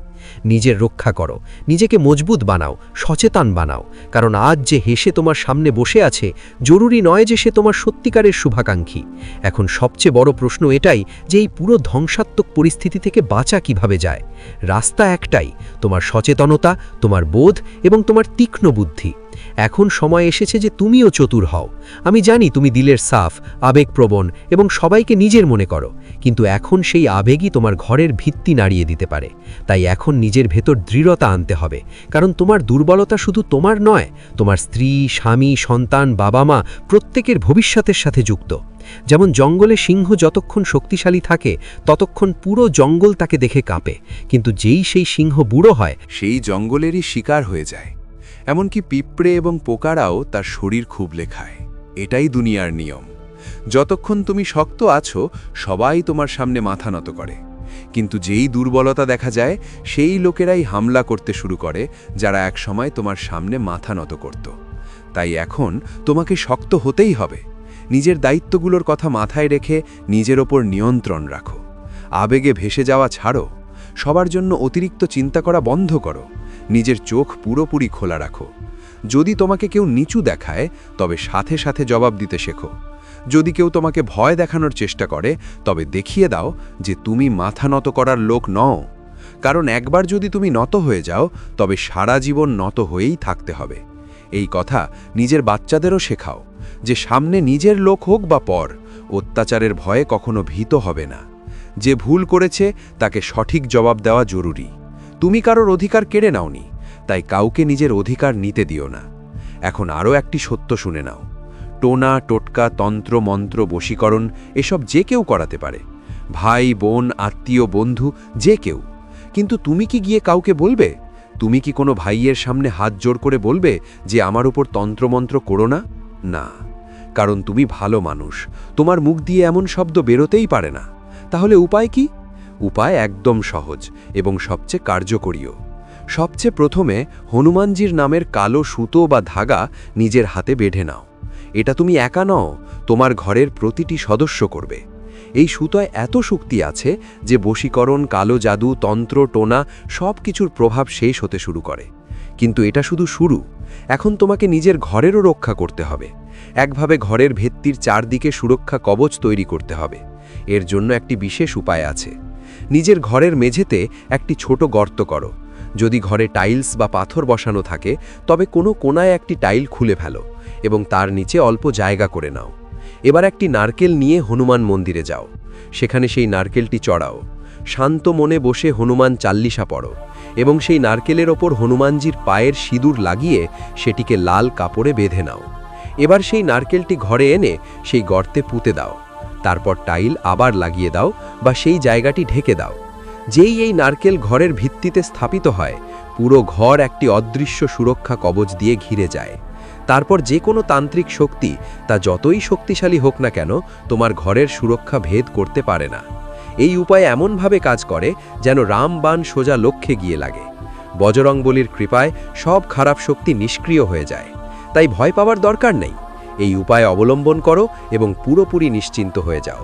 S3: নিজের রক্ষা করো, নিজেকে মজবুত বানাও, সচেতন বানাও, কারণ আজ যে হেসে তোমার সামনে বসে আছে, জরুরি নয় যে সে তোমার সত্যিকারের শুভাকাঙ্ক্ষী। এখন সবচেয়ে বড় প্রশ্ন এটাই যে এই পুরো ধ্বংসাত্মক পরিস্থিতি থেকে বাঁচা কিভাবে যায়। রাস্তা একটাই, তোমার সচেতনতা, তোমার বোধ এবং তোমার তীক্ষ্ণ বুদ্ধি। এখন সময় এসেছে যে তুমিও চতুর হও। আমি জানি তুমি দিলের সাফ, আবেগপ্রবণ এবং সবাইকে নিজের মনে করো, কিন্তু এখন সেই আবেগই তোমার ঘরের ভিত্তি নাড়িয়ে দিতে পারে। তাই এখন নিজের ভেতর দৃঢ়তা আনতে হবে, কারণ তোমার দুর্বলতা শুধু তোমার নয়, তোমার স্ত্রী, স্বামী, সন্তান, বাবা মা প্রত্যেকের ভবিষ্যতের সাথে যুক্ত। যেমন জঙ্গলে সিংহ যতক্ষণ শক্তিশালী থাকে ততক্ষণ পুরো জঙ্গল তাকে দেখে কাঁপে, কিন্তু যেই সেই সিংহ বুড়ো হয়,
S4: সেই জঙ্গলেরই শিকার হয়ে যায়। এমনকি পিঁপড়ে এবং পোকারাও তার শরীর খুবলে খায়। এটাই দুনিয়ার নিয়ম। যতক্ষণ তুমি শক্ত আছো, সবাই তোমার সামনে মাথা নত করে, কিন্তু যেই দুর্বলতা দেখা যায় সেই লোকেরাই হামলা করতে শুরু করে যারা একসময় তোমার সামনে মাথা নত করত। তাই এখন তোমাকে শক্ত হতেই হবে, নিজের দায়িত্বগুলোর কথা মাথায় রেখে নিজের ওপর নিয়ন্ত্রণ রাখো। আবেগে ভেসে যাওয়া ছাড়ো। সবার জন্য অতিরিক্ত চিন্তা করা বন্ধ করো। নিজের চোখ পুরোপুরি খোলা রাখো। যদি তোমাকে কেউ নিচু দেখায়, তবে সাথে সাথে জবাব দিতে শেখো। যদি কেউ তোমাকে ভয় দেখানোর চেষ্টা করে, তবে দেখিয়ে দাও যে তুমি মাথা নত করার লোক নও। কারণ একবার যদি তুমি নত হয়ে যাও, তবে সারা জীবন নত হয়েই থাকতে হবে। এই কথা নিজের বাচ্চাদেরও শেখাও যে সামনে নিজের লোক হোক বা পর, অত্যাচারের ভয়ে কখনো ভীত হবে না। যে ভুল করেছে তাকে সঠিক জবাব দেওয়া জরুরি। তুমি কারোর অধিকার কেড়ে নাওনি, তাই কাউকে নিজের অধিকার নিতে দিও না। এখন আরও একটি সত্য শুনে নাও। টোনা, টোটকা, তন্ত্র, মন্ত্র, বশীকরণ এসব যে কেউ করাতে পারে। ভাই, বোন, আত্মীয়, বন্ধু, যে কেউ। কিন্তু তুমি কি গিয়ে কাউকে বলবে? তুমি কি কোনো ভাইয়ের সামনে হাত জোড় করে বলবে যে আমার উপর তন্ত্রমন্ত্র করো না? না, কারণ তুমি ভালো মানুষ। তোমার মুখ দিয়ে এমন শব্দ বেরোতেই পারে না। তাহলে উপায় কি? উপায় একদম সহজ এবং সবচেয়ে কার্যকরীও। সবচেয়ে প্রথমে হনুমানজির নামের কালো সুতো বা ধাগা নিজের হাতে বেঁধে নাও। এটা তুমি একা নও, তোমার ঘরের প্রতিটি সদস্য করবে। এই সুতোয় এত শক্তি আছে যে বশীকরণ, কালো জাদু, তন্ত্র, টোনা সব কিছুর প্রভাব শেষ হতে শুরু করে। কিন্তু এটা শুধু শুরু। এখন তোমাকে নিজের ঘরেরও রক্ষা করতে হবে। একভাবে ঘরের ভিত্তির চারদিকে সুরক্ষা কবচ তৈরি করতে হবে। এর জন্য একটি বিশেষ উপায় আছে। নিজের ঘরের মেঝেতে একটি ছোট গর্ত করো। যদি ঘরে টাইলস বা পাথর বসানো থাকে, তবে কোনো কোনায় একটি টাইল খুলে ফেলো এবং তার নিচে অল্প জায়গা করে নাও। এবার একটি নারকেল নিয়ে হনুমান মন্দিরে যাও। সেখানে সেই নারকেলটি চড়াও। শান্ত মনে বসে হনুমান চাল্লিশা পড়ো এবং সেই নারকেলের ওপর হনুমানজির পায়ের সিঁদুর লাগিয়ে সেটিকে লাল কাপড়ে বেঁধে নাও। এবার সেই নারকেলটি ঘরে এনে সেই গর্তে পুঁতে দাও। তারপর টাইল আবার লাগিয়ে দাও বা সেই জায়গাটি ঢেকে দাও। যেই এই নারকেল ঘরের ভিত্তিতে স্থাপিত হয়, পুরো ঘর একটি অদৃশ্য সুরক্ষা কবচ দিয়ে ঘিরে যায়। তারপর যে কোনো তান্ত্রিক শক্তি, তা যতই শক্তিশালী হোক না কেন, তোমার ঘরের সুরক্ষা ভেদ করতে পারে না। এই উপায় এমনভাবে কাজ করে যেন রামবাণ সোজা লক্ষ্যে গিয়ে লাগে। বজরংবলীর কৃপায় সব খারাপ শক্তি নিষ্ক্রিয় হয়ে যায়। তাই ভয় পাওয়ার দরকার নেই। এই উপায় অবলম্বন করো এবং পুরোপুরি নিশ্চিন্ত হয়ে যাও।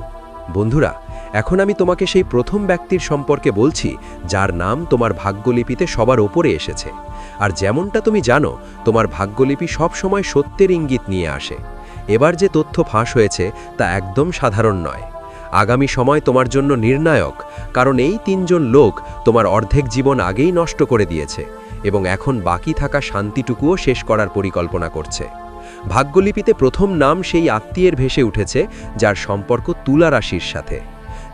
S4: বন্ধুরা, এখন আমি তোমাকে সেই প্রথম ব্যক্তির সম্পর্কে বলছি যার নাম তোমার ভাগ্যলিপিতে সবার ওপরে এসেছে। আর যেমনটা তুমি জানো, তোমার ভাগ্যলিপি সব সময় সত্যের ইঙ্গিত নিয়ে আসে। এবার যে তথ্য ফাঁস হয়েছে তা একদম সাধারণ নয়। আগামী সময় তোমার জন্য নির্ণায়ক, কারণ এই তিনজন লোক তোমার অর্ধেক জীবন আগেই নষ্ট করে দিয়েছে এবং এখন বাকি থাকা শান্তিটুকুও শেষ করার পরিকল্পনা করছে। ভাগ্যলিপিতে প্রথম নাম সেই আত্মীয়ের ভেসে উঠেছে যার সম্পর্ক তুলা রাশির সাথে।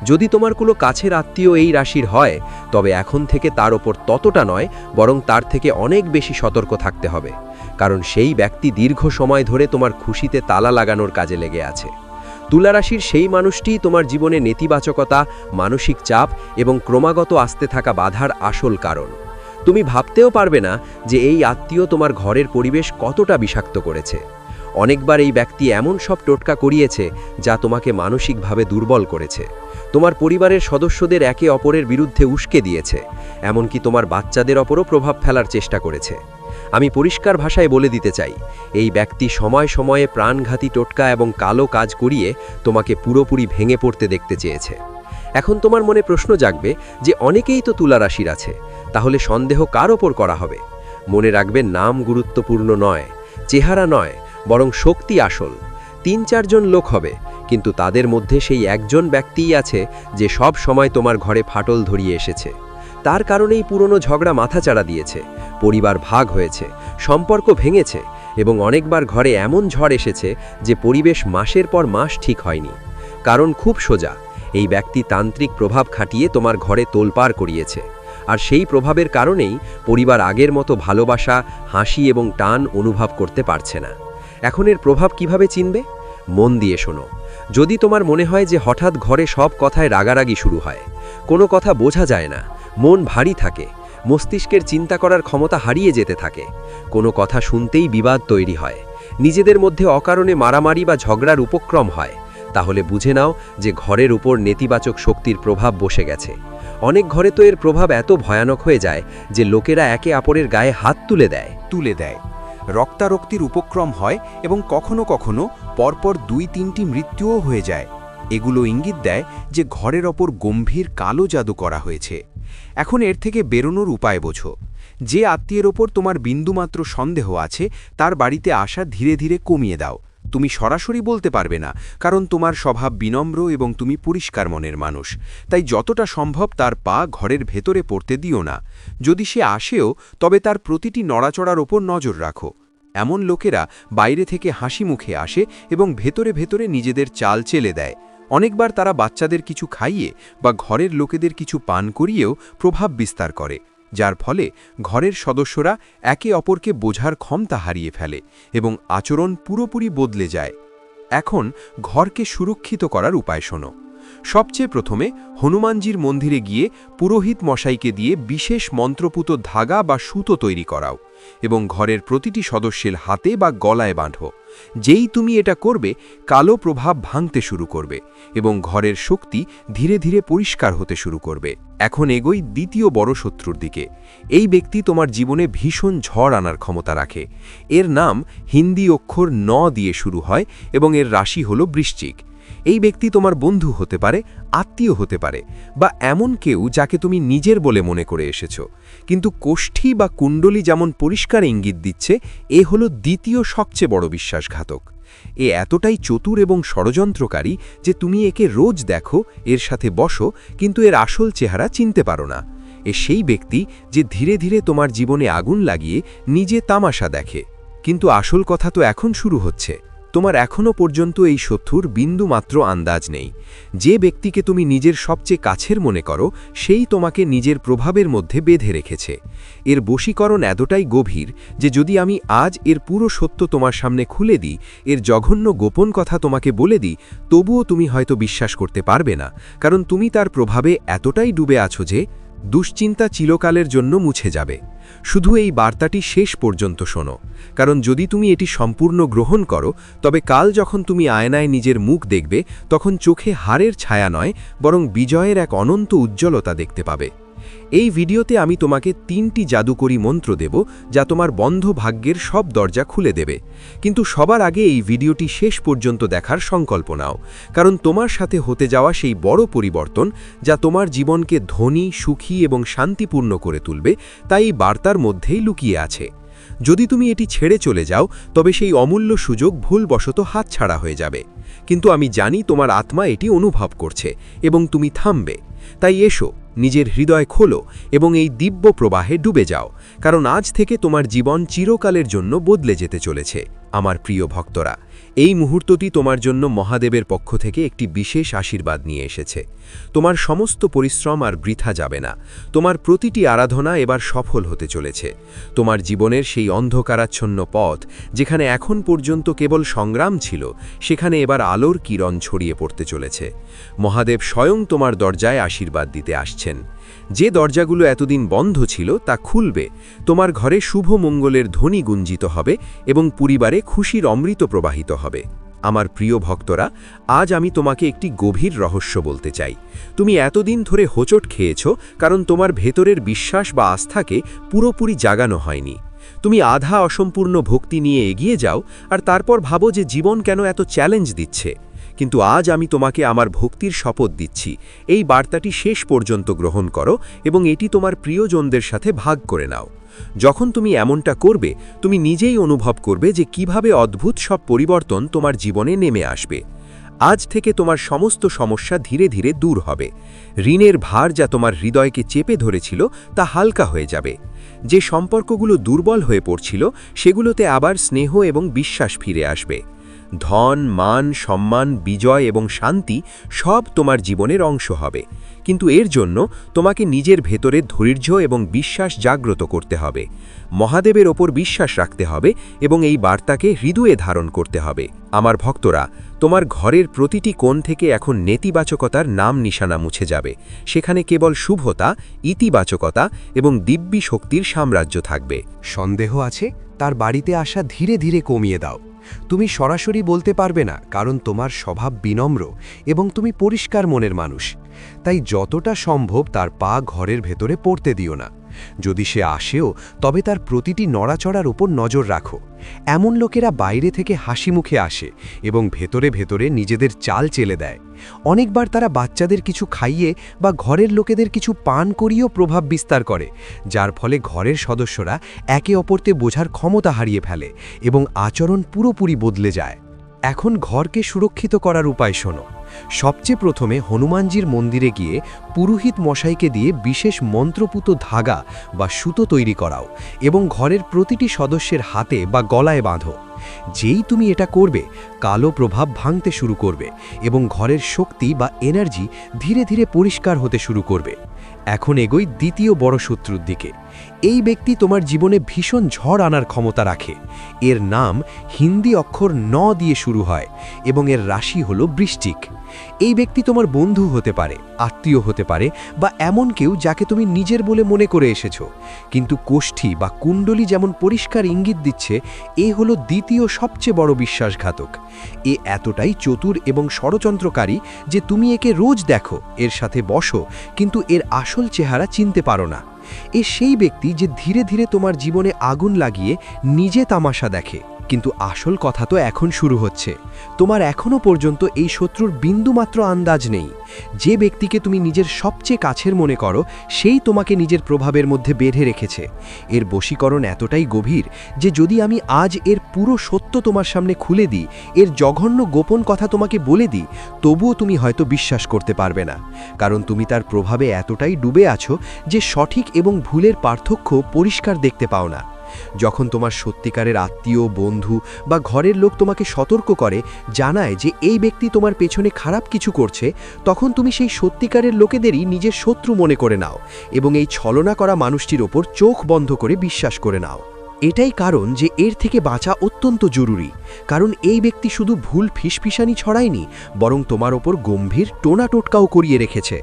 S4: যদি তোমার কোনো কাছের আত্মীয় এই রাশির হয়, তবে এখন থেকে তার ওপর ততটা নয়, বরং তার থেকে অনেক বেশি সতর্ক থাকতে হবে। কারণ সেই ব্যক্তি দীর্ঘ সময় ধরে তোমার খুশিতে তালা লাগানোর কাজে লেগে আছে। তুলা রাশির সেই মানুষটিই তোমার জীবনে নেতিবাচকতা, মানসিক চাপ এবং ক্রমাগত আসতে থাকা বাধার আসল কারণ। তুমি ভাবতেও পারবে না যে এই আত্মীয় তোমার ঘরের পরিবেশ কতটা বিষাক্ত করেছে। অনেকবার এই ব্যক্তি এমন সব টোটকা করিয়েছে যা তোমাকে মানসিকভাবে দুর্বল করেছে। তোমার পরিবারের সদস্যদের একে অপরের বিরুদ্ধে উস্কে দিয়েছে, এমনকি তোমার বাচ্চাদের ওপরও প্রভাব ফেলার চেষ্টা করেছে। আমি পরিষ্কার ভাষায় বলে দিতে চাই, এই ব্যক্তি সময় সময়ে প্রাণঘাতী টোটকা এবং কালো কাজ করিয়ে তোমাকে পুরোপুরি ভেঙে পড়তে দেখতে চেয়েছে। এখন তোমার মনে প্রশ্ন জাগবে যে অনেকেই তো তুলা রাশির আছে, তাহলে সন্দেহ কার ওপর করা হবে? মনে রাখবে, নাম গুরুত্বপূর্ণ নয়, চেহারা নয়, বরং শক্তি আসল। ৩-৪ জন লোক হবে, কিন্তু তাদের মধ্যে সেই একজন ব্যক্তিই আছে যে সব সময় তোমার ঘরে ফাটল ধরিয়ে এসেছে। তার কারণেই পুরনো ঝগড়া মাথাচাড়া দিয়েছে, পরিবার ভাগ হয়েছে, সম্পর্ক ভেঙেছে এবং অনেকবার ঘরে এমন ঝড় এসেছে যে পরিবেশ মাসের পর মাস ঠিক হয়নি। কারণ খুব সোজা, এই ব্যক্তি তান্ত্রিক প্রভাব খাটিয়ে তোমার ঘরে তোলপাড় করিয়েছে। আর সেই প্রভাবের কারণেই পরিবার আগের মতো ভালোবাসা, হাসি এবং টান অনুভব করতে পারছে না। এখন এর প্রভাব কিভাবে চিনবে? মন দিয়ে শোনো। যদি তোমার মনে হয় যে হঠাৎ ঘরে সব কথায় রাগারাগি শুরু হয়, কোনো কথা বোঝা যায় না, মন ভারী থাকে, মস্তিষ্কের চিন্তা করার ক্ষমতা হারিয়ে যেতে থাকে, কোনো কথা শুনতেই বিবাদ তৈরি হয়, নিজেদের মধ্যে অকারণে মারামারি বা ঝগড়ার উপক্রম হয়, তাহলে বুঝে নাও যে ঘরের উপর নেতিবাচক শক্তির প্রভাব বসে গেছে। অনেক ঘরে তো এর প্রভাব এত ভয়ানক হয়ে যায় যে লোকেরা একে অপরের গায়ে হাত তুলে দেয়।
S2: রক্তারক্তির উপক্রম হয় এবং কখনো কখনো পরপর 2-3টি মৃত্যুও হয়ে যায়। এগুলো ইঙ্গিত দেয় যে ঘরের ওপর গম্ভীর কালো জাদু করা হয়েছে। এখন এর থেকে বেরোনোর উপায় বোঝো। যে আত্মীয়ের ওপর তোমার বিন্দুমাত্র সন্দেহ আছে তার বাড়িতে আসা ধীরে ধীরে কমিয়ে দাও। তুমি সরাসরি বলতে পারবে না, কারণ তোমার স্বভাব বিনম্র এবং তুমি পরিষ্কার মনের মানুষ। তাই যতটা সম্ভব তার পা ঘরের ভেতরে পড়তে দিও না। যদি সে আসেও, তবে তার প্রতিটি নড়াচড়ার ওপর নজর রাখো। এমন লোকেরা বাইরে থেকে হাসি মুখে আসে এবং ভেতরে ভেতরে নিজেদের চাল চেলে দেয়। অনেকবার তারা বাচ্চাদের কিছু খাইয়ে বা ঘরের লোকেদের কিছু পান করিয়েও প্রভাব বিস্তার করে, যার ফলে ঘরের সদস্যরা একে অপরকে বোঝার ক্ষমতা হারিয়ে ফেলে এবং আচরণ পুরোপুরি বদলে যায়। এখন ঘরকে সুরক্ষিত করার উপায় শোনো। সবচেয়ে প্রথমে হনুমানজির মন্দিরে গিয়ে পুরোহিত মশাইকে দিয়ে বিশেষ মন্ত্রপুত ধাগা বা সুতো তৈরি করাও এবং ঘরের প্রতিটি সদস্যের হাতে বা গলায় বাঁধো। যেই তুমি এটা করবে, কালো প্রভাব ভাঙতে শুরু করবে এবং ঘরের শক্তি ধীরে ধীরে পরিষ্কার হতে শুরু করবে। এখন এগোই দ্বিতীয় বড় শত্রুর দিকে। এই ব্যক্তি তোমার জীবনে ভীষণ ঝড় আনার ক্ষমতা রাখে। এর নাম হিন্দি অক্ষর ন দিয়ে শুরু হয় এবং এর রাশি হল বৃশ্চিক। এই ব্যক্তি তোমার বন্ধু হতে পারে, আত্মীয় হতে পারে, বা এমন কেউ যাকে তুমি নিজের বলে মনে করে এসেছ। কিন্তু কোষ্ঠী বা কুণ্ডলী যেমন পরিষ্কার ইঙ্গিত দিচ্ছে, এ হলো দ্বিতীয় সবচেয়ে বড় বিশ্বাসঘাতক। এ এতটাই চতুর এবং ষড়যন্ত্রকারী যে তুমি একে রোজ দেখো, এর সাথে বসো, কিন্তু এর আসল চেহারা চিনতে পারো না। এ সেই ব্যক্তি যে ধীরে ধীরে তোমার জীবনে আগুন লাগিয়ে নিজে তামাশা দেখে। কিন্তু আসল কথা তো এখন শুরু হচ্ছে। তোমার এখনও পর্যন্ত এই শত্রুর বিন্দুমাত্র আন্দাজ নেই। যে ব্যক্তিকে তুমি নিজের সবচেয়ে কাছের মনে করো, সেই তোমাকে নিজের প্রভাবের মধ্যে বেঁধে রেখেছে। এর বশীকরণ এতটাই গভীর যে যদি আমি আজ এর পুরো সত্য তোমার সামনে খুলে দিই, এর জঘন্য গোপন কথা তোমাকে বলে দিই, তবুও তুমি হয়তো বিশ্বাস করতে পারবে না, কারণ তুমি তার প্রভাবে এতটাই ডুবে আছো যে দুশ্চিন্তা চিরকালের জন্য মুছে যাবে। শুধু এই বার্তাটি শেষ পর্যন্ত শোনো, কারণ যদি তুমি এটি সম্পূর্ণ গ্রহণ করো, তবে কাল যখন তুমি আয়নায় নিজের মুখ দেখবে, তখন চোখে হারের ছায়া নয়, বরং বিজয়ের এক অনন্ত উজ্জ্বলতা দেখতে পাবে। এই ভিডিওতে আমি তোমাকে 3টি জাদুকরী মন্ত্র দেব, যা তোমার বন্ধ ভাগ্যের সব দরজা খুলে দেবে। কিন্তু সবার আগে এই ভিডিওটি শেষ পর্যন্ত দেখার সংকল্প নাও, কারণ তোমার সাথে হতে যাওয়া সেই বড় পরিবর্তন যা তোমার জীবনকে ধনী, সুখী এবং শান্তিপূর্ণ করে তুলবে, তাই এই বার্তার মধ্যেই লুকিয়ে আছে। যদি তুমি এটি ছেড়ে চলে যাও, তবে সেই অমূল্য সুযোগ ভুলবশত হাতছাড়া হয়ে যাবে। কিন্তু আমি জানি তোমার আত্মা এটি অনুভব করছে এবং তুমি থামবে। তাই এসো, নিজের হৃদয় খোলো এবং এই দিব্য প্রবাহে ডুবে যাও, কারণ আজ থেকে তোমার জীবন চিরকালের জন্য বদলে যেতে চলেছে। আমার প্রিয় ভক্তরা, এই মুহূর্তটি তোমার জন্য মহাদেবের পক্ষ থেকে একটি বিশেষ আশীর্বাদ নিয়ে এসেছে। তোমার সমস্ত পরিশ্রম আর বৃথা যাবে না। তোমার প্রতিটি আরাধনা এবার সফল হতে চলেছে। তোমার জীবনের সেই অন্ধকারাচ্ছন্ন পথ, যেখানে এখন পর্যন্ত কেবল সংগ্রাম ছিল, সেখানে এবার আলোর কিরণ ছড়িয়ে পড়তে চলেছে। মহাদেব স্বয়ং তোমার দরজায় আশীর্বাদ দিতে আসছেন। যে দরজাগুলো এতদিন বন্ধ ছিল তা খুলবে, তোমার ঘরে শুভ মঙ্গলের ধ্বনি গুঞ্জিত হবে এবং পরিবারে খুশির অমৃত প্রবাহিত হবে। আমার প্রিয় ভক্তরা, আজ আমি তোমাকে একটি গভীর রহস্য বলতে চাই। তুমি এতদিন ধরে হোঁচট খেয়েছ, কারণ তোমার ভেতরের বিশ্বাস বা আস্থাকে পুরোপুরি জাগানো হয়নি। তুমি আধা অসম্পূর্ণ ভক্তি নিয়ে এগিয়ে যাও আর তারপর ভাবো যে জীবন কেন এত চ্যালেঞ্জ দিচ্ছে। কিন্তু আজ আমি তোমাকে আমার ভক্তির শপথ দিচ্ছি, এই বার্তাটি শেষ পর্যন্ত গ্রহণ করো এবং এটি তোমার প্রিয়জনদের সাথে ভাগ করে নাও। যখন তুমি এমনটা করবে, তুমি নিজেই অনুভব করবে যে কিভাবে অদ্ভুত সব পরিবর্তন তোমার জীবনে নেমে আসবে। আজ থেকে তোমার সমস্ত সমস্যা ধীরে ধীরে দূর হবে। ঋণের ভার যা তোমার হৃদয়কে চেপে ধরেছিল তা হালকা হয়ে যাবে। যে সম্পর্কগুলো দুর্বল হয়ে পড়ছিল, সেগুলোতে আবার স্নেহ এবং বিশ্বাস ফিরে আসবে। ধন, মান, সম্মান, বিজয় এবং শান্তি সব তোমার জীবনের অংশ হবে। কিন্তু এর জন্য তোমাকে নিজের ভেতরে ধৈর্য এবং বিশ্বাস জাগ্রত করতে হবে। মহাদেবের ওপর বিশ্বাস রাখতে হবে এবং এই বার্তাকে হৃদয়ে ধারণ করতে হবে। আমার ভক্তরা, তোমার ঘরের প্রতিটি কোণ থেকে এখন নেতিবাচকতার নাম নিশানা মুছে যাবে। সেখানে কেবল শুভতা, ইতিবাচকতা এবং দিব্যি শক্তির সাম্রাজ্য থাকবে। সন্দেহ আছে? তার বাড়িতে আসা ধীরে ধীরে কমিয়ে দাও। তুমি সরাসরি বলতে পারবে না, কারণ তোমার স্বভাব বিনম্র এবং তুমি পরিষ্কার মনের মানুষ। তাই যতটা সম্ভব তার পা ঘরের ভেতরে পড়তে দিও না। যদি সে আসেও তবে তার প্রতিটি নড়াচড়ার ওপর নজর রাখো। এমন লোকেরা বাইরে থেকে হাসি মুখে আসে এবং ভেতরে ভেতরে নিজেদের চাল চেলে দেয়। অনেকবার তারা বাচ্চাদের কিছু খাইয়ে বা ঘরের লোকেদের কিছু পান করিয়েও প্রভাব বিস্তার করে, যার ফলে ঘরের সদস্যরা একে অপরকে বোঝার ক্ষমতা হারিয়ে ফেলে এবং আচরণ পুরোপুরি বদলে যায়। এখন ঘরকে সুরক্ষিত করার উপায় শোনো। সবচেয়ে প্রথমে হনুমানজির মন্দিরে গিয়ে পুরোহিত মশাইকে দিয়ে বিশেষ মন্ত্রপুত ধাগা বা সুতো তৈরি করাও এবং ঘরের প্রতিটি সদস্যের হাতে বা গলায় বাঁধো। যেই তুমি এটা করবে, কালো প্রভাব ভাঙতে শুরু করবে এবং ঘরের শক্তি বা এনার্জি ধীরে ধীরে পরিষ্কার হতে শুরু করবে। এখন এগোই দ্বিতীয় বড় শত্রুর দিকে। এই ব্যক্তি তোমার জীবনে ভীষণ ঝড় আনার ক্ষমতা রাখে। এর নাম হিন্দি অক্ষর ন দিয়ে শুরু হয় এবং এর রাশি হল বৃশ্চিক। এই ব্যক্তি তোমার বন্ধু হতে পারে, আত্মীয় হতে পারে বা এমন কেউ যাকে তুমি নিজের বলে মনে করে এসেছো, কিন্তু কোষ্ঠী বা কুণ্ডলী যেমন পরিষ্কার ইঙ্গিত দিচ্ছে, এ হলো দ্বিতীয় সবচেয়ে বড় বিশ্বাসঘাতক। এ এতটাই চতুর এবং ষড়যন্ত্রকারী যে তুমি একে রোজ দেখো, এর সাথে বসো, কিন্তু এর আসল চেহারা চিনতে পারো না। এ সেই ব্যক্তি যে ধীরে ধীরে তোমার জীবনে আগুন লাগিয়ে নিজে তামাশা দেখে, কিন্তু আসল কথা তো এখন শুরু হচ্ছে। তোমার এখনো পর্যন্ত এই শত্রুর বিন্দুমাত্র আন্দাজ নেই। যে ব্যক্তিকে তুমি নিজের সবচেয়ে কাছের মনে করো, সেই তোমাকে নিজের প্রভাবের মধ্যে বেঁধে রেখেছে। এর বশীকরণ এতটাই গভীর যে যদি আমি আজ এর পুরো সত্য তোমার সামনে খুলে দিই, এর জঘন্য গোপন কথা তোমাকে বলে দিই, তবুও তুমি হয়তো বিশ্বাস করতে পারবে না। কারণ তুমি তার প্রভাবে এতটাই ডুবে আছো যে সঠিক এবং ভুলের পার্থক্য পরিষ্কার দেখতে পাও না। যখন তোমার সত্যিকারের আত্মীয়, বন্ধু বা ঘরের লোক তোমাকে সতর্ক করে, জানায় যে এই ব্যক্তি তোমার পেছনে খারাপ কিছু করছে, তখন তুমি সেই সত্যিকারের লোকেদেরই নিজের শত্রু মনে করে নাও এবং এই ছলনা করা মানুষটির ওপর চোখ বন্ধ করে বিশ্বাস করে নাও। এটাই কারণ যে এর থেকে বাঁচা অত্যন্ত জরুরি। কারণ এই ব্যক্তি শুধু ভুল ফিসফিসানি ছড়ায়নি, বরং তোমার ওপর গম্ভীর টোনা টোটকাও করিয়ে রেখেছে।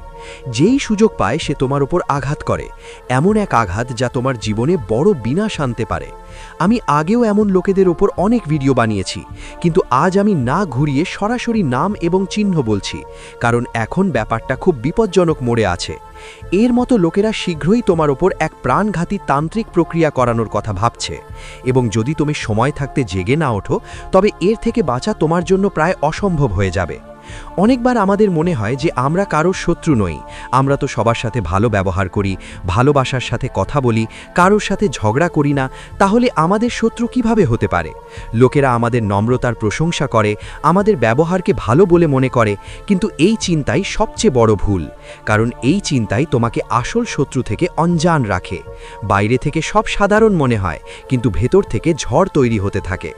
S2: যেই সুযোগ পায় সে তোমার ওপর আঘাত করে, এমন এক আঘাত যা তোমার জীবনে বড় বিনাশ আনতে পারে। আমি আগেও এমন লোকেদের ওপর অনেক ভিডিও বানিয়েছি, কিন্তু আজ আমি না ঘুরিয়ে সরাসরি নাম এবং চিহ্ন বলছি, কারণ এখন ব্যাপারটা খুব বিপজ্জনক মোড়ে আছে। এর মতো লোকেরা শীঘ্রই তোমার ওপর এক প্রাণঘাতী তান্ত্রিক প্রক্রিয়া করানোর কথা ভাবছে, এবং যদি তুমি সময় থাকতে জেগে না ওঠো, তবে এর থেকে বাঁচা তোমার জন্য প্রায় অসম্ভব হয়ে যাবে। অনেকবার আমাদের মনে হয় যে আমরা কারোর শত্রু নই, আমরা তো সবার সাথে ভালো ব্যবহার করি, ভালোবাসার সাথে কথা বলি, কারোর সাথে ঝগড়া করি না, তাহলে আমাদের শত্রু কিভাবে হতে পারে? লোকেরা আমাদের নম্রতার প্রশংসা করে, আমাদের ব্যবহারকে ভালো বলে মনে করে, কিন্তু এই চিন্তাই সবচেয়ে বড় ভুল। কারণ এই চিন্তাই তোমাকে আসল শত্রু থেকে অনজান রাখে। বাইরে থেকে সব সাধারণ মনে হয়, কিন্তু ভেতর থেকে ঝড় তৈরি হতে থাকে।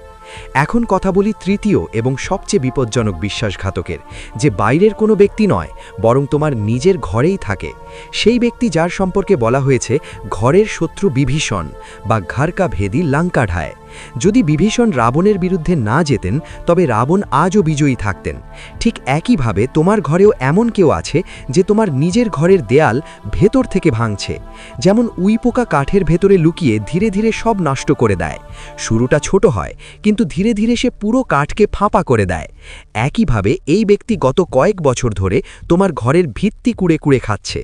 S2: এখন কথা বলি তৃতীয় এবং সবচেয়ে বিপজ্জনক বিশ্বাসঘাতকের, যে বাইরের কোনো ব্যক্তি নয়, বরং তোমার নিজের ঘরেই থাকে। সেই ব্যক্তি যার সম্পর্কে বলা হয়েছে ঘরের শত্রু বিভীষণ বা ঘর কা ভেদি লঙ্কা ঢায়। যদি বিভীষণ রাবণের বিরুদ্ধে না যেতেন, তবে রাবণ আজও বিজয়ী থাকতেন। ঠিক একইভাবে তোমার ঘরেও এমন কেউ আছে যে তোমার নিজের ঘরের দেয়াল ভেতর থেকে ভাঙছে। যেমন উইপোকা কাঠের ভেতরে লুকিয়ে ধীরে ধীরে সব নষ্ট করে দেয়। শুরুটা ছোট হয়, কিন্তু ধীরে ধীরে সে পুরো কাঠকে ফাঁপা করে দেয়। একইভাবে এই ব্যক্তি গত কয়েক বছর ধরে তোমার ঘরের ভিত্তি কুড়ে কুড়ে খাচ্ছে।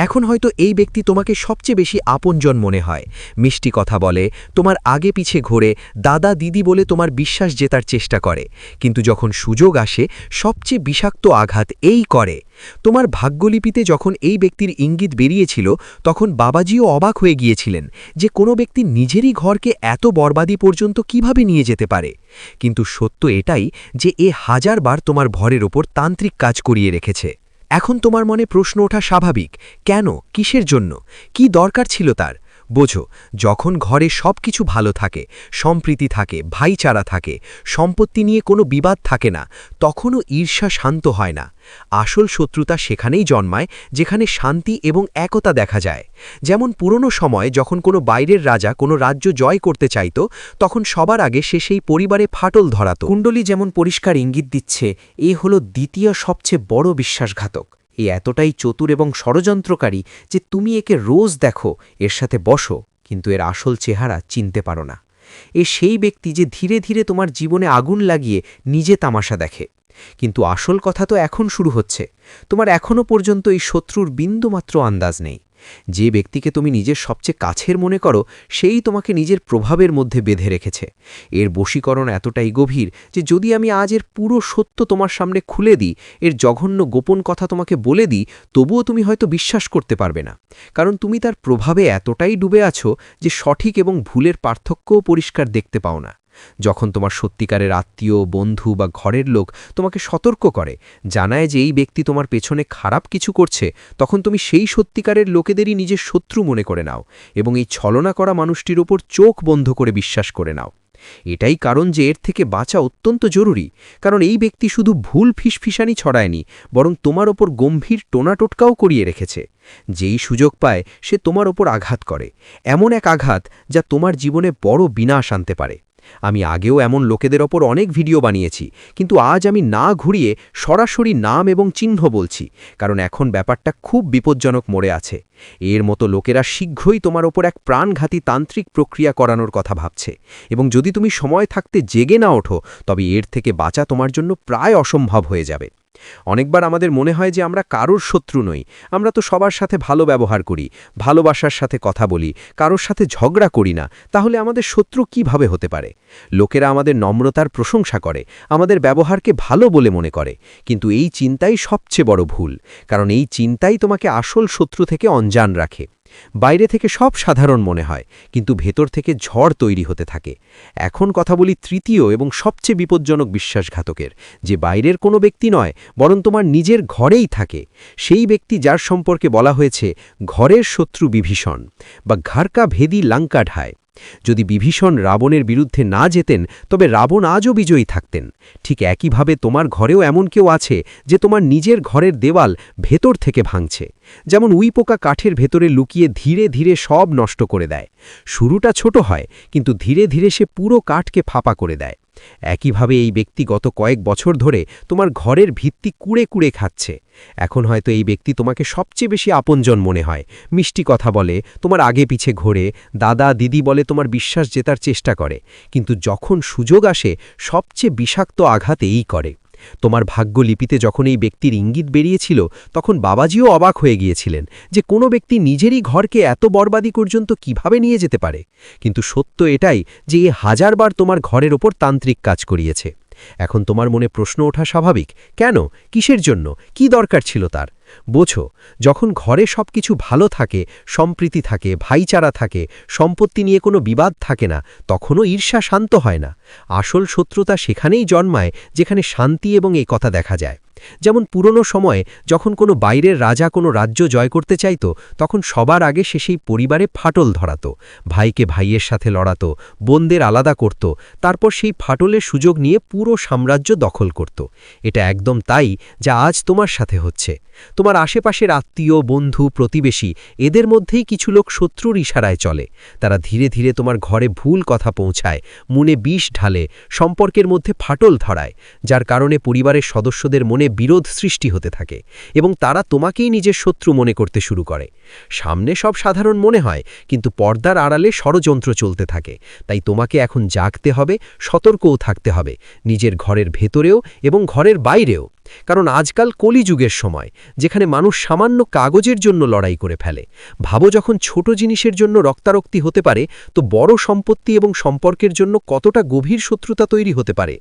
S2: এখন হয়তো এই ব্যক্তি তোমাকে সবচেয়ে বেশি আপনজন মনে হয়, মিষ্টি কথা বলে, তোমার আগে পিছে ঘোরে, দাদা দিদি বলে তোমার বিশ্বাস জেতার চেষ্টা করে, কিন্তু যখন সুযোগ আসে সবচেয়ে বিষাক্ত আঘাত এই করে। তোমার ভাগ্যলিপিতে যখন এই ব্যক্তির ইঙ্গিত বেরিয়েছিল, তখন বাবাজিও অবাক হয়ে গিয়েছিলেন যে কোনো ব্যক্তি নিজেরই ঘরকে এত বরবাদি পর্যন্ত কিভাবে নিয়ে যেতে পারে। কিন্তু সত্য এটাই যে এ হাজারবার তোমার ভরের ওপর তান্ত্রিক কাজ করিয়ে রেখেছে। এখন তোমার মনে প্রশ্ন ওঠা স্বাভাবিক, কেন, কিসের জন্য, কি দরকার ছিল তার? বোঝো, যখন ঘরে সব কিছু ভালো থাকে, সম্প্রীতি থাকে, ভাইচারা থাকে, সম্পত্তি নিয়ে কোনো বিবাদ থাকে না, তখনও ঈর্ষা শান্ত হয় না। আসল শত্রুতা সেখানেই জন্মায় যেখানে শান্তি এবং একতা দেখা যায়। যেমন পুরনো সময়ে যখন কোনো বাইরের রাজা কোনো রাজ্য জয় করতে চাইত, তখন সবার আগে সে সেই পরিবারে ফাটল ধরাত।
S3: কুণ্ডলী যেমন পরিষ্কার ইঙ্গিত দিচ্ছে, এ হলো দ্বিতীয় সবচেয়ে বড় বিশ্বাসঘাতক। এ এতটাই চতুর এবং ষড়যন্ত্রকারী যে তুমি একে রোজ দেখো, এর সাথে বসো, কিন্তু এর আসল চেহারা চিনতে পারো না। এ সেই ব্যক্তি যে ধীরে ধীরে তোমার জীবনে আগুন লাগিয়ে নিজে তামাশা দেখে। কিন্তু আসল কথা তো এখন শুরু হচ্ছে। তোমার এখনো পর্যন্ত এই শত্রুর বিন্দুমাত্র আন্দাজ নেই। যে ব্যক্তিকে তুমি নিজের সবচেয়ে কাছের মনে করো সেই তোমাকে নিজের প্রভাবের মধ্যে বেঁধে রেখেছে। এর বশীকরণ এতটাই গভীর যে যদি আমি আজ এর পুরো সত্য তোমার সামনে খুলে দিই, এর জঘন্য গোপন কথা তোমাকে বলে দিই, তবুও তুমি হয়তো বিশ্বাস করতে পারবে না, কারণ তুমি তার প্রভাবে এতটাই ডুবে আছো যে সঠিক এবং ভুলের পার্থক্যও পরিষ্কার দেখতে পাও না। যখন তোমার সত্যিকারের আত্মীয়, বন্ধু বা ঘরের লোক তোমাকে সতর্ক করে, জানায় যে এই ব্যক্তি তোমার পেছনে খারাপ কিছু করছে, তখন তুমি সেই সত্যিকারের লোকেদেরই নিজের শত্রু মনে করে নাও এবং এই ছলনা করা মানুষটির ওপর চোখ বন্ধ করে বিশ্বাস করে নাও। এটাই কারণ যে এর থেকে বাঁচা অত্যন্ত জরুরি, কারণ এই ব্যক্তি শুধু ভুল ফিসফিসানি ছড়ায়নি, বরং তোমার ওপর গম্ভীর টোনাটোটকাও করিয়ে রেখেছে। যেই সুযোগ পায় সে তোমার ওপর আঘাত করে, এমন এক আঘাত যা তোমার জীবনে বড় বিনাশ আনতে পারে। আমি আগেও এমন লোকেদের ওপর অনেক ভিডিও বানিয়েছি, কিন্তু আজ আমি না ঘুরিয়ে সরাসরি নাম এবং চিহ্ন বলছি, কারণ এখন ব্যাপারটা খুব বিপজ্জনক মোড়ে আছে। এর মতো লোকেরা শীঘ্রই তোমার ওপর এক প্রাণঘাতী তান্ত্রিক প্রক্রিয়া করানোর কথা ভাবছে, এবং যদি তুমি সময় থাকতে জেগে না ওঠো তবে এর থেকে বাঁচা তোমার জন্য প্রায় অসম্ভব হয়ে যাবে। অনেকবার আমাদের মনে হয় যে আমরা কারোর শত্রু নই, আমরা তো সবার সাথে ভালো ব্যবহার করি, ভালোবাসার সাথে কথা বলি, কারোর সাথে ঝগড়া করি না, তাহলে আমাদের শত্রু কিভাবে হতে পারে? লোকেরা আমাদের নম্রতার প্রশংসা করে, আমাদের ব্যবহারকে ভালো বলে মনে করে, কিন্তু এই চিন্তাই সবচেয়ে বড় ভুল, কারণ এই চিন্তাই তোমাকে আসল শত্রু থেকে অনজান রাখে। বাইরে থেকে সব সাধারণ মনে হয়, কিন্তু ভেতর থেকে ঝড় তৈরি হতে থাকে। এখন কথা বলি তৃতীয় এবং সবচেয়ে বিপজ্জনক বিশ্বাসঘাতকের, যে বাইরের কোনো ব্যক্তি নয়, বরং তোমার নিজের ঘরেই থাকে। সেই ব্যক্তি যার সম্পর্কে বলা হয়েছে ঘরের শত্রু বিভীষণ বা ঘরকা ভেদি লঙ্কা ঢায়। যদি বিভীষণ রাবণের বিরুদ্ধে না যেতেন তবে রাবণ আজও বিজয়ী থাকতেন। ঠিক একইভাবে তোমার ঘরেও এমন কেউ আছে যে তোমার নিজের ঘরের দেওয়াল ভেতর থেকে ভাঙছে। যেমন উইপোকা কাঠের ভেতরে লুকিয়ে ধীরে ধীরে সব নষ্ট করে দেয়। শুরুটা ছোট হয়, কিন্তু ধীরে ধীরে সে পুরো কাঠকে ফাঁপা করে দেয়। একইভাবে এই ব্যক্তি গত কয়েক বছর ধরে তোমার ঘরের ভিত্তি কুড়ে কুড়ে খাচ্ছে। এখন হয়তো এই ব্যক্তি তোমাকে সবচেয়ে বেশি আপনজন মনে হয়, মিষ্টি কথা বলে, তোমার আগে পিছে ঘোরে, দাদা দিদি বলে তোমার বিশ্বাস জেতার চেষ্টা করে, কিন্তু যখন সুযোগ আসে সবচেয়ে বিষাক্ত আঘাত এই করে। তোমার ভাগ্যলিপিতে যখন এই ব্যক্তির ইঙ্গিত বেরিয়েছিল তখন বাবাজিও অবাক হয়ে গিয়েছিলেন যে কোনো ব্যক্তি নিজেরই ঘরকে এত বরবাদি পর্যন্ত কিভাবে নিয়ে যেতে পারে। কিন্তু সত্য এটাই যে এ হাজারবার তোমার ঘরের ওপর তান্ত্রিক কাজ করিয়েছে। এখন তোমার মনে প্রশ্ন ওঠা স্বাভাবিক, কেন, কিসের জন্য, কি দরকার ছিল তার? বোঝো, যখন ঘরে সবকিছু ভালো থাকে, সম্প্রীতি থাকে, ভাইচারা থাকে, সম্পত্তি নিয়ে কোনো বিবাদ থাকে না, তখনও ঈর্ষা শান্ত হয় না। আসল শত্রুতা সেখানেই জন্মায় যেখানে শান্তি এবং এই কথা দেখা যায়। যেমন পুরনো সময়ে যখন কোনো বাইরের রাজা কোনো রাজ্য জয় করতে চাইত, তখন সবার আগে সে সেই পরিবারে ফাটল ধরাত, ভাইকে ভাইয়ের সাথে লড়াত, বোনদের আলাদা করত, তারপর সেই ফাটলের সুযোগ নিয়ে পুরো সাম্রাজ্য দখল করত। এটা একদম তাই যা আজ তোমার সাথে হচ্ছে। তোমার আশেপাশের আত্মীয়, বন্ধু, প্রতিবেশী, এদের মধ্যেই কিছু লোক শত্রুর ইশারায় চলে। তারা ধীরে ধীরে তোমার ঘরে ভুল কথা পৌঁছায়, মনে বিষ ঢালে, সম্পর্কের মধ্যে ফাটল ধরায়, যার কারণে পরিবারের সদস্যদের মনে বিরোধ সৃষ্টি হতে থাকে এবং তারা তোমাকেই নিজের শত্রু মনে করতে শুরু করে। সামনে সব সাধারণ মনে হয়, কিন্তু পর্দার আড়ালে ষড়যন্ত্র চলতে থাকে। তাই তোমাকে এখন জাগতে হবে, সতর্কও থাকতে হবে, নিজের ঘরের ভেতরেও এবং ঘরের বাইরেও। কারণ আজকাল কলিযুগের সময়, যেখানে মানুষ সামান্য কাগজের জন্য লড়াই করে ফেলে। ভাবো, যখন ছোট জিনিসের জন্য রক্তারক্তি হতে পারে, তো বড় সম্পত্তি এবং সম্পর্কের জন্য কতটা গভীর শত্রুতা তৈরি হতে পারে।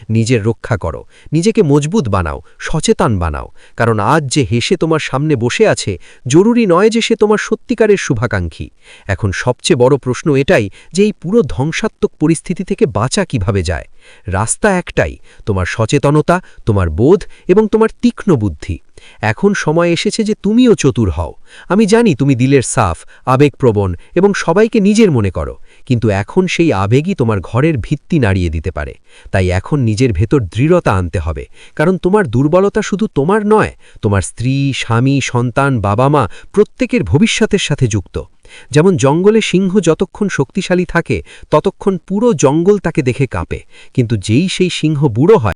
S3: নিজের রক্ষা করো, নিজেকে মজবুত বানাও, সচেতন বানাও, কারণ আজ যে হেসে তোমার সামনে বসে আছে, জরুরি নয় যে সে তোমার সত্যিকারের শুভাকাঙ্ক্ষী। এখন সবচেয়ে বড় প্রশ্ন এটাই যে এই পুরো ধ্বংসাত্মক পরিস্থিতি থেকে বাঁচা কিভাবে যায়। রাস্তা একটাই, তোমার সচেতনতা, তোমার বোধ এবং তোমার তীক্ষ্ণ বুদ্ধি। এখন সময় এসেছে যে তুমিও চতুর হও। আমি জানি তুমি দিলের সাফ, আবেগপ্রবণ এবং সবাইকে নিজের মনে করো, কিন্তু এখন সেই আবেগই তোমার ঘরের ভিত্তি নাড়িয়ে দিতে পারে। তাই এখন নিজের ভেতর দৃঢ়তা আনতে হবে, কারণ তোমার দুর্বলতা শুধু তোমার নয়, তোমার স্ত্রী, স্বামী, সন্তান, বাবা মা প্রত্যেকের ভবিষ্যতের সাথে যুক্ত। যেমন জঙ্গলে সিংহ যতক্ষণ শক্তিশালী থাকে ততক্ষণ পুরো জঙ্গল তাকে দেখে কাঁপে, কিন্তু যেই সেই সিংহ বুড়ো হয়